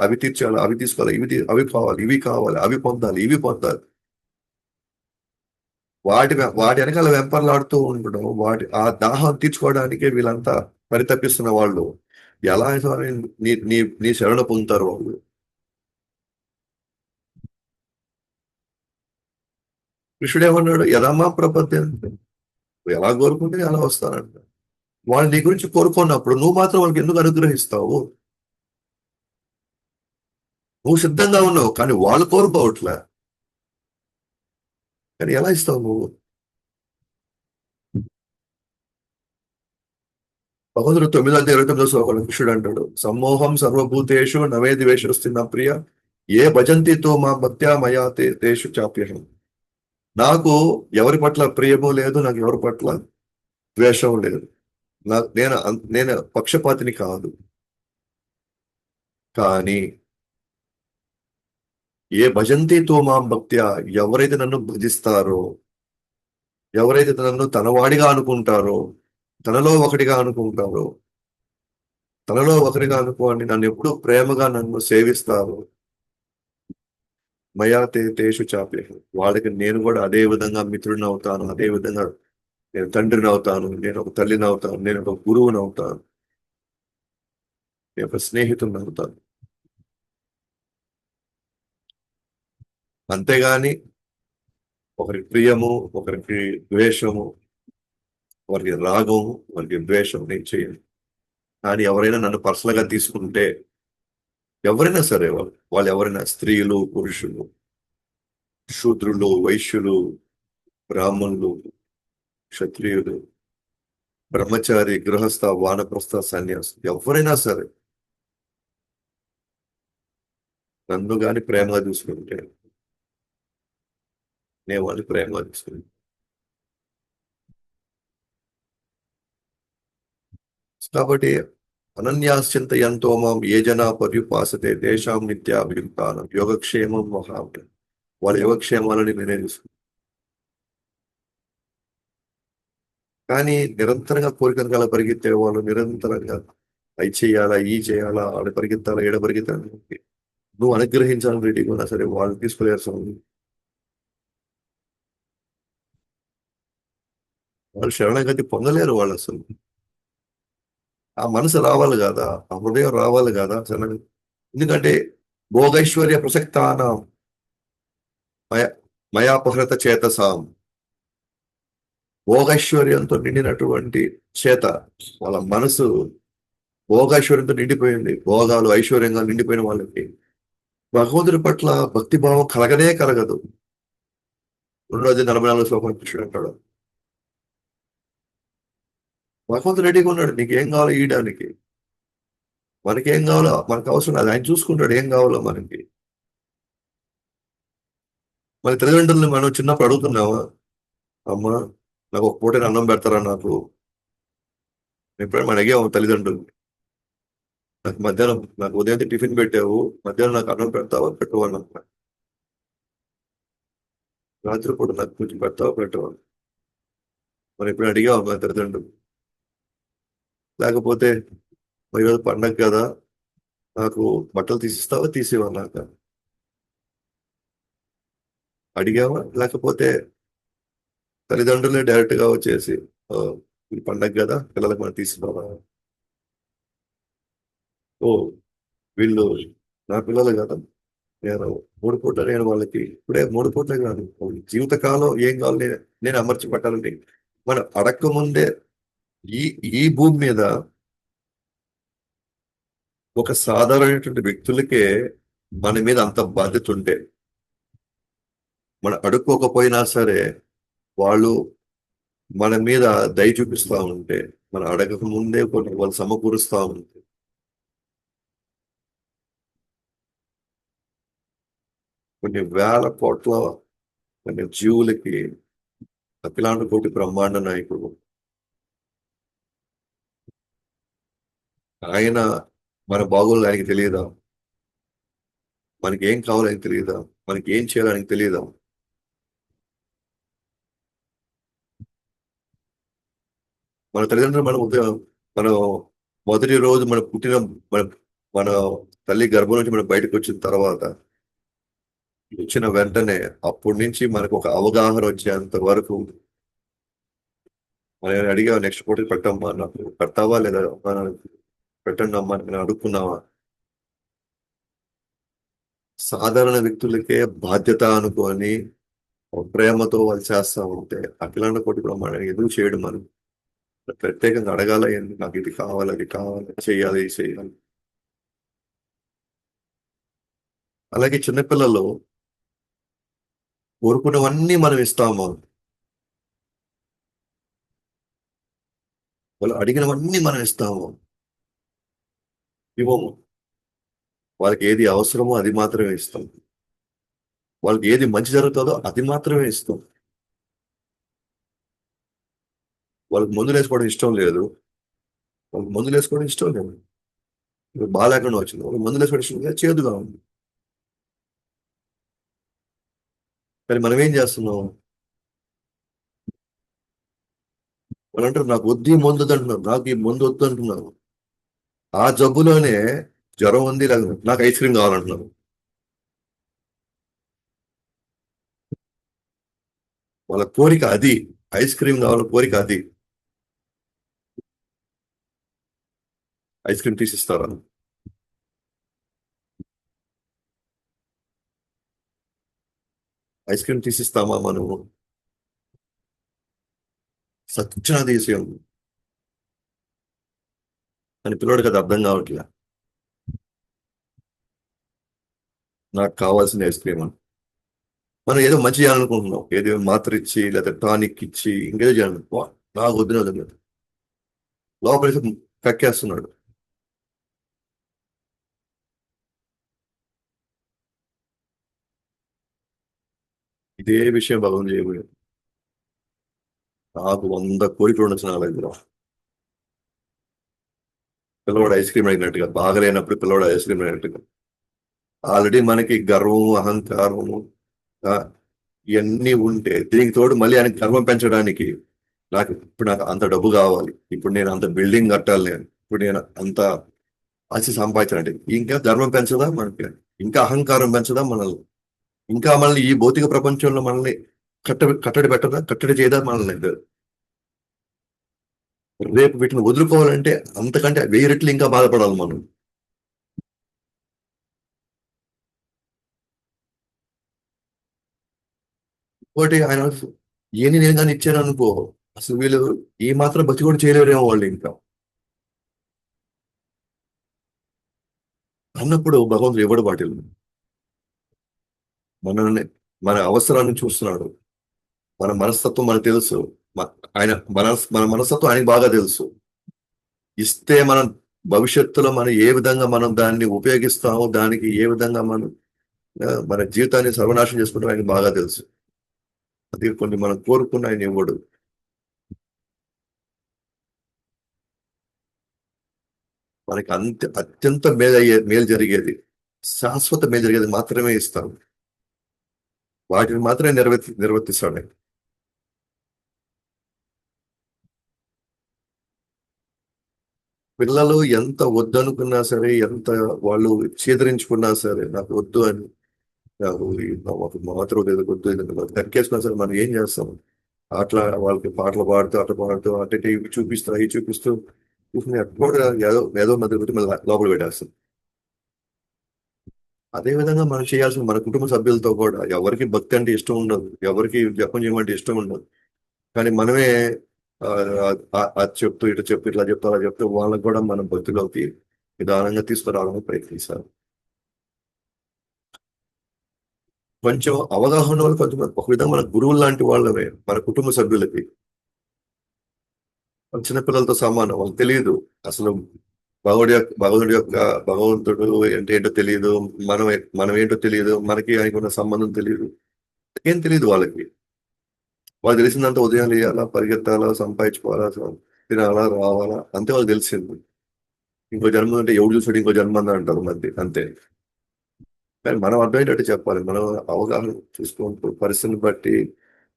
అవి తీర్చాలి, అవి తీసుకోవాలి, అవి కావాలి, ఇవి కావాలి, అవి పొందాలి, ఇవి పొందాలి. వాటి వెనకాల వెంపర్లాడుతూ ఉండడం, ఆ దాహం తీర్చుకోవడానికే వీళ్ళంతా పరితపిస్తున్న వాళ్ళు ఎలా నీ నీ నీ శరణ పొందుతారు వాళ్ళు? కృష్ణుడు ఏమన్నాడు? యథామా ప్రపద్యంతే, ఎలా కోరుకుంటే ఎలా వస్తానంట. వాళ్ళు నీ గురించి కోరుకున్నప్పుడు నువ్వు మాత్రం వాళ్ళకి ఎందుకు అనుగ్రహిస్తావు? నువ్వు సిద్ధంగా ఉన్నావు, కానీ వాళ్ళు కోరుకోవట్లే. కానీ ఎలా ఇస్తావు నువ్వు? భగవంతుడు 9:29 కృష్ణుడు అంటాడు, సమ్మోహం సర్వభూతేషు నమే ద్వేషస్తి నా ప్రియ, ఏ భజంతితో మా భక్త్యా మయా తేషు చాప్యహం. నాకు ఎవరి పట్ల ప్రియము లేదు, నాకు ఎవరి పట్ల ద్వేషం లేదు. నేను పక్షపాతిని కాదు. కానీ ఏ భజంతితో మాం భక్త్యా, ఎవరైతే నన్ను భజిస్తారో, ఎవరైతే నన్ను తనవాడిగా అనుకుంటారో, తనలో ఒకటిగా అనుకుంటారో, తనలో ఒకరిగా అనుకోని నన్ను ఎప్పుడు ప్రేమగా నన్ను సేవిస్తారో, మయా తేషు చాప్య, వాళ్ళకి నేను కూడా అదే విధంగా మిత్రుడిని అవుతాను, అదే విధంగా నేను తండ్రిని అవుతాను, నేను ఒక తల్లిని అవుతాను, నేను ఒక గురువుని అవుతాను, నేను ఒక స్నేహితుడిని అవుతాను. అంతేగాని ఒకరికి ప్రియము, ఒకరికి ద్వేషము, ఒకరికి రాగము, ఒకరికి ద్వేషం నేను చేయను. కానీ ఎవరైనా నన్ను పర్సనల్ గా తీసుకుంటే, ఎవరైనా సరే వాళ్ళు ఎవరైనా స్త్రీలు, పురుషులు, శూద్రులు, వైశ్యులు, బ్రాహ్మణులు, క్షత్రియులు, బ్రహ్మచారి, గృహస్థ, వానప్రస్థ, సన్యాసి, ఎవరైనా సరే నన్ను గాని ప్రేమగా చూసుకుంటే నేను వాళ్ళని ప్రేమగా తీసుకుంటాను. కాబట్టి అనన్యాశ్చింతయంతో మాం ఏ జనా పర్యుపాసతే దేశాం నిత్యాభియుక్తానం యోగక్షేమం మహా. వాళ్ళ యోగక్షేమాలని నేనే చూసుకుంటాను. కానీ నిరంతరంగా కోరికలు కల పరిగెత్తే వాళ్ళు నిరంతరంగా అవి చేయాలా, ఈ చేయాలా, ఆడ పరిగెత్తాలా, ఏడ పరిగెత్తాలి, నువ్వు అనుగ్రహించాలని రెడీగా ఉన్నా సరే వాళ్ళు తీసుకోలేరు. వాళ్ళు శరణాగతి పొందలేరు వాళ్ళు అసలు. ఆ మనసు రావాలి కదా, ఆ హృదయం రావాలి కదా శరణాగతి. ఎందుకంటే భోగైశ్వర్య ప్రసక్తానం మయ మయాపహృత చేతసాం, భోగైశ్వర్యంతో నిండినటువంటి చేత, వాళ్ళ మనసు భోగైశ్వర్యంతో నిండిపోయింది, భోగాలు ఐశ్వర్యంగా నిండిపోయిన వాళ్ళకి భగవంతుడి పట్ల భక్తి భావం కలగనే కలగదు. 244 కృష్ణుడు అంటాడు, భగవంతుడు రెడీగా ఉన్నాడు నీకేం కావాలో ఇయడానికి. మనకేం కావాలో మనకు అవసరం లేదు, ఆయన చూసుకుంటాడు ఏం కావాలో మనకి. మన తల్లిదండ్రుల్ని మనం చిన్నప్పుడు అడుగుతున్నామా, అమ్మ నాకు ఒక పూట అన్నం పెడతారా, ఎప్పుడైనా మన అడిగాము తల్లిదండ్రులు, నాకు ఉదయం టిఫిన్ పెట్టావు, మధ్యాహ్నం నాకు అన్నం పెడతావా పెట్టవాలి, రాత్రిపూట నాకు కొంచెం పెడతావా పెట్టవాలి. మనం ఎప్పుడు అడిగాము మన తల్లిదండ్రులు. లేకపోతే ఈరోజు పండగ కదా, నాకు బట్టలు తీసిస్తావా తీసేవా, నాకు అడిగావా? లేకపోతే తల్లిదండ్రులే డైరెక్ట్ గా వచ్చేసి, "ఓ, ఈ పండగ కదా పిల్లలకు మనం తీసిస్తావా, ఓ వీళ్ళు నా పిల్లలు కదా, నేను 3 పూట నేను వాళ్ళకి ఇప్పుడే 3 పూటలే కాదు జీవితకాలం ఏం కావాలి నేను అమర్చి పెట్టాలండి." మనం అడక్క ముందే ఈ ఈ భూమి మీద ఒక సాధారణమైనటువంటి వ్యక్తులకే మన మీద అంత బాధ్యత ఉంటే, మనం అడుక్కోకపోయినా సరే వాళ్ళు మన మీద దయ చూపిస్తా ఉంటే, మనం అడగక ముందే కొన్ని వాళ్ళు సమకూరుస్తా ఉంటే, కొన్ని వేల కోట్ల కొన్ని జీవులకి అఖిలాండ కోటి బ్రహ్మాండ నాయకుడు ఆయన, మన బాగోలు ఆయనకి తెలియదా, మనకి ఏం కావాలో ఆయనకి తెలియదా, మనకి ఏం చేయాలో ఆయనకి తెలియదా. మన తల్లిదండ్రులు మనం మొదటి రోజు మన పుట్టిన మన మన తల్లి గర్భం నుంచి మనం బయటకు వచ్చిన తర్వాత, వచ్చిన వెంటనే అప్పటి నుంచి మనకు ఒక అవగాహన వచ్చేంత వరకు మనం అడిగా, నెక్స్ట్ పూట పెట్టమ్మా నాకు పెడతావా లేదా, అమ్మా నాకు పెట్టండి అమ్మా అని మనం అడుక్కున్నావా. సాధారణ వ్యక్తులకే బాధ్యత అనుకొని ప్రేమతో వాళ్ళు చేస్తా ఉంటే, అఖిలాండ కోటి బ్రహ్మాండం ఎందుకు చేయడం మనం ప్రత్యేకంగా అడగాల ఏంటి, నాకు ఇది కావాలి అది కావాలి చేయాలి ఇది చేయాలి. అలాగే చిన్నపిల్లలు కోరుకున్నవన్నీ మనం ఇస్తాము. వాళ్ళు అడిగినవన్నీ మనం ఇస్తాము, ఇవ్వము. వాళ్ళకి ఏది అవసరమో అది మాత్రమే ఇస్తాం. వాళ్ళకి ఏది మంచి జరుగుతుందో అది మాత్రమే ఇస్తాం. వాళ్ళకి మందులు వేసుకోవడం ఇష్టం లేదు. వాళ్ళకి మందులు వేసుకోవడం ఇష్టం లేదు. ఇప్పుడు బాగాలేకుండా వచ్చింది, వాళ్ళకి మందులు వేసుకోవడం ఇష్టం లేదు, చేదుగా ఉంది. కానీ మనం ఏం చేస్తున్నాం? వాళ్ళు అంటారు నాకు వద్దు ఈ మందు వద్దు అంటున్నారు, నాకు ఈ మందు వద్దు అంటున్నారు. ఆ జబ్బులోనే జ్వరం ఉంది, లేదు నాకు ఐస్ క్రీమ్ కావాలంటున్నారు. వాళ్ళ కోరిక అది. ఐస్ క్రీమ్ కావాలని కోరిక అది. ఐస్ క్రీమ్ తీసిస్తారా? ఐస్ క్రీమ్ తీసిస్తామా మనము? సత్యనా తీసేయం. అని పిల్లడికి అది అర్థం కావట్లే. నాకు కావాల్సిన ఐస్ క్రీమ్ అని. మనం ఏదో మంచి చేయాలనుకుంటున్నాం, ఏదో మాత్ర ఇచ్చి లేదా టానిక్ ఇచ్చి ఇంకేదో చేయాలి. నాకు వద్దునే వద్దు, లోపలికి కక్కేస్తున్నాడు. ఇదే విషయం భగవంతుడు చేయబోయాడు. నాకు 100 కోరికలు ఉండొచ్చు నా దగ్గర. పిల్లవాడు ఐస్ క్రీమ్ అడిగినట్టుగా, బాగలేనప్పుడు పిల్లవాడు ఐస్ క్రీమ్ అడిగినట్టుగా. ఆల్రెడీ మనకి గర్వం, అహంకారము, ఆ, ఇవన్నీ ఉంటే దీనికి తోడు మళ్ళీ ఆయనకి గర్వం పెంచడానికి, నాకు అంత డబ్బు కావాలి, ఇప్పుడు నేను అంత బిల్డింగ్ కట్టాలి, నేను ఇప్పుడు నేను అంత ఆస్తి సంపాదించాలంటే ఇంకా గర్వం పెంచదా మనకి? ఇంకా అహంకారం పెంచదా మనల్ని? ఇంకా మనల్ని ఈ భౌతిక ప్రపంచంలో మనల్ని కట్టడి పెట్టదా, కట్టడి చేయదా మనల్ని? రేపు వీటిని వదులుకోవాలంటే అంతకంటే 1000 రెట్లు ఇంకా బాధపడాలి మనం. ఇంకోటి ఆయన ఏని నేను కానీ ఇచ్చాను అనుకో, అసలు వీళ్ళు ఏ మాత్రం బతి కూడా చేయలేరేమో వాళ్ళు ఇంకా. అన్నప్పుడు భగవంతుడు ఎవడు బాటిల్ మనల్ని, మన అవసరాన్ని చూస్తున్నాడు. మన మనస్తత్వం మనకు తెలుసు. ఆయన మన మనస్తత్వం ఆయనకి బాగా తెలుసు. ఇస్తే మనం భవిష్యత్తులో మనం ఏ విధంగా మనం దాన్ని ఉపయోగిస్తామో, దానికి ఏ విధంగా మనం మన జీవితాన్ని సర్వనాశనం చేసుకుంటాం ఆయనకి బాగా తెలుసు. అది కొన్ని మనం కోరుకున్న ఆయన ఇవ్వడు. మనకి అత్యంత మేలు జరిగేది, శాశ్వత మేలు జరిగేది మాత్రమే ఇస్తాడు. వాటిని మాత్రమే నిర్వర్తిస్తాడు ఆయన. పిల్లలు ఎంత వద్దనుకున్నా సరే, ఎంత వాళ్ళు చేదరించుకున్నా సరే, నాకు వద్దు అని, నాకు మాకు మాత్రం లేదు, వద్దు కక్కేసుకున్నా సరే మనం ఏం చేస్తాం? వాళ్ళకి పాటలు పాడుతూ అట్లా పాడుతూ అంటే ఇవి చూపిస్తూ అవి చూపిస్తూ చూసిన ఎప్పుడు ఏదో ఏదో మధ్య పెట్టి మళ్ళీ లోపల పెట్టేస్తాం. అదే విధంగా మనం చేయాల్సిన మన కుటుంబ సభ్యులతో కూడా, ఎవరికి భక్తి అంటే ఇష్టం ఉండదు, ఎవరికి జపం చేయమంటే ఇష్టం ఉండదు. కానీ మనమే ఆ, అది చెప్తూ ఇటు చెప్తూ ఇట్లా చెప్తూ అలా చెప్తూ వాళ్ళకి కూడా మనం భక్తిలోకి నిదానంగా తీసుకురావడానికి ప్రయత్నిస్తాం. కొంచెం అవగాహన వాళ్ళు కొంచెం ఒక విధంగా మన గురువులు లాంటి వాళ్ళమే మన కుటుంబ సభ్యులకి. వాళ్ళు చిన్నపిల్లలతో సమానం, వాళ్ళకి తెలియదు అసలు భగవంతుడు అంటే ఏంటో తెలియదు. మనం మనం ఏంటో తెలియదు, మనకి ఆయనకు ఉన్న సంబంధం తెలియదు. ఏం తెలియదు వాళ్ళకి. వాళ్ళు తెలిసిందంతా ఉదయం లేయాలా, పరిగెత్తాలా, సంపాదించుకోవాలా, తినాలా, రావాలా, అంతే వాళ్ళకి తెలిసింది. ఇంకో జన్మ అంటే ఎవడు చూసాడు ఇంకో జన్మ అని అంటారు మధ్య, అంతే. కానీ మనం అర్థమయ్యేటట్టు చెప్పాలి. మనం అవగాహన చూసుకుంటూ పరిస్థితిని బట్టి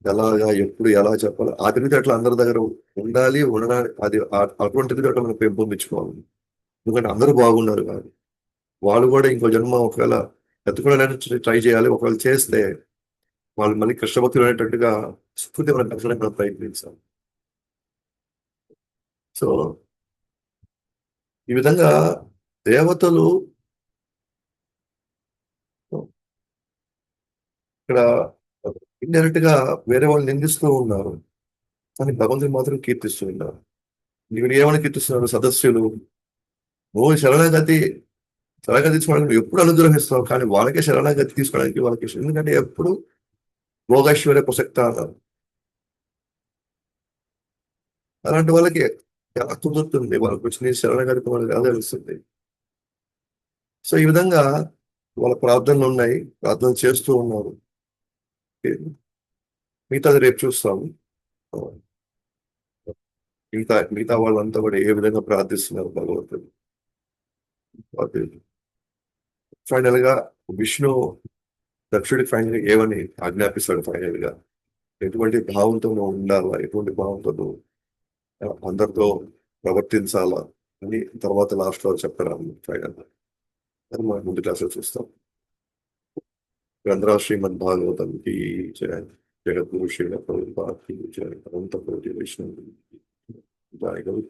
ఎలాగా ఎప్పుడు ఎలా చెప్పాలి, ఆ తెలివితేటలు అందరి దగ్గర ఉండాలి. ఉండడానికి అది అటువంటి తెలివితేటలు మనం పెంపొందించుకోవాలి. ఎందుకంటే అందరూ బాగున్నారు కాదు, వాళ్ళు కూడా ఇంకో జన్మ ఒకవేళ ఎత్తుకోవడానికి ట్రై చేయాలి. ఒకవేళ చేస్తే వాళ్ళు మళ్ళీ కృష్ణ భక్తులు అనేటట్టుగా స్ఫూర్తి మనం పెంచడానికి మనం ప్రయత్నించాలి. సో ఈ విధంగా దేవతలు ఇక్కడ ఇండైరెక్ట్ గా వేరే వాళ్ళు నిందిస్తూ ఉన్నారు, కానీ భగవంతుని మాత్రం కీర్తిస్తూ ఉన్నారు. ఇక్కడ ఏమని కీర్తిస్తున్నారు? సదస్సులు, నువ్వు శరణాగతి తీసుకోవడానికి నువ్వు ఎప్పుడు అనుగ్రహిస్తావు, కానీ వాళ్ళకే శరణాగతి తీసుకోవడానికి వాళ్ళకి ఇష్టం. ఎందుకంటే ఎప్పుడు భోగైశ్వర్య ప్రసక్త అన్నారు. అలాంటి వాళ్ళకి ఎలా కుదురుతుంది? వాళ్ళకి వచ్చిన శరణాగతి వాళ్ళకి ఎలా తెలుస్తుంది? సో ఈ విధంగా వాళ్ళ ప్రార్థనలు ఉన్నాయి, ప్రార్థనలు చేస్తూ ఉన్నారు. మిగతాది రేపు చూస్తాము. మిగతా మిగతా వాళ్ళంతా కూడా ఏ విధంగా ప్రార్థిస్తున్నారు భగవంతుడు. ఫైనల్ గా విష్ణు దక్షుడికి ఫైనల్ ఏమని ఆజ్ఞాపిస్తాడు ఫైనల్ గా? ఎటువంటి భావంతో నువ్వు ఉండాలా, ఎటువంటి భావంతో నువ్వు అందరితో ప్రవర్తించాలా అని తర్వాత లాస్ట్ లో చెప్తారు ఫైనల్. అది మనం ముందు క్లాసులో చూస్తాం. గ్రంథరాజ్ శ్రీమద్ భాగవతం की जय, जगद्गुरु श्रील प्रभुपाद की जय, अनंत कोटि वैष्णव जय, गौर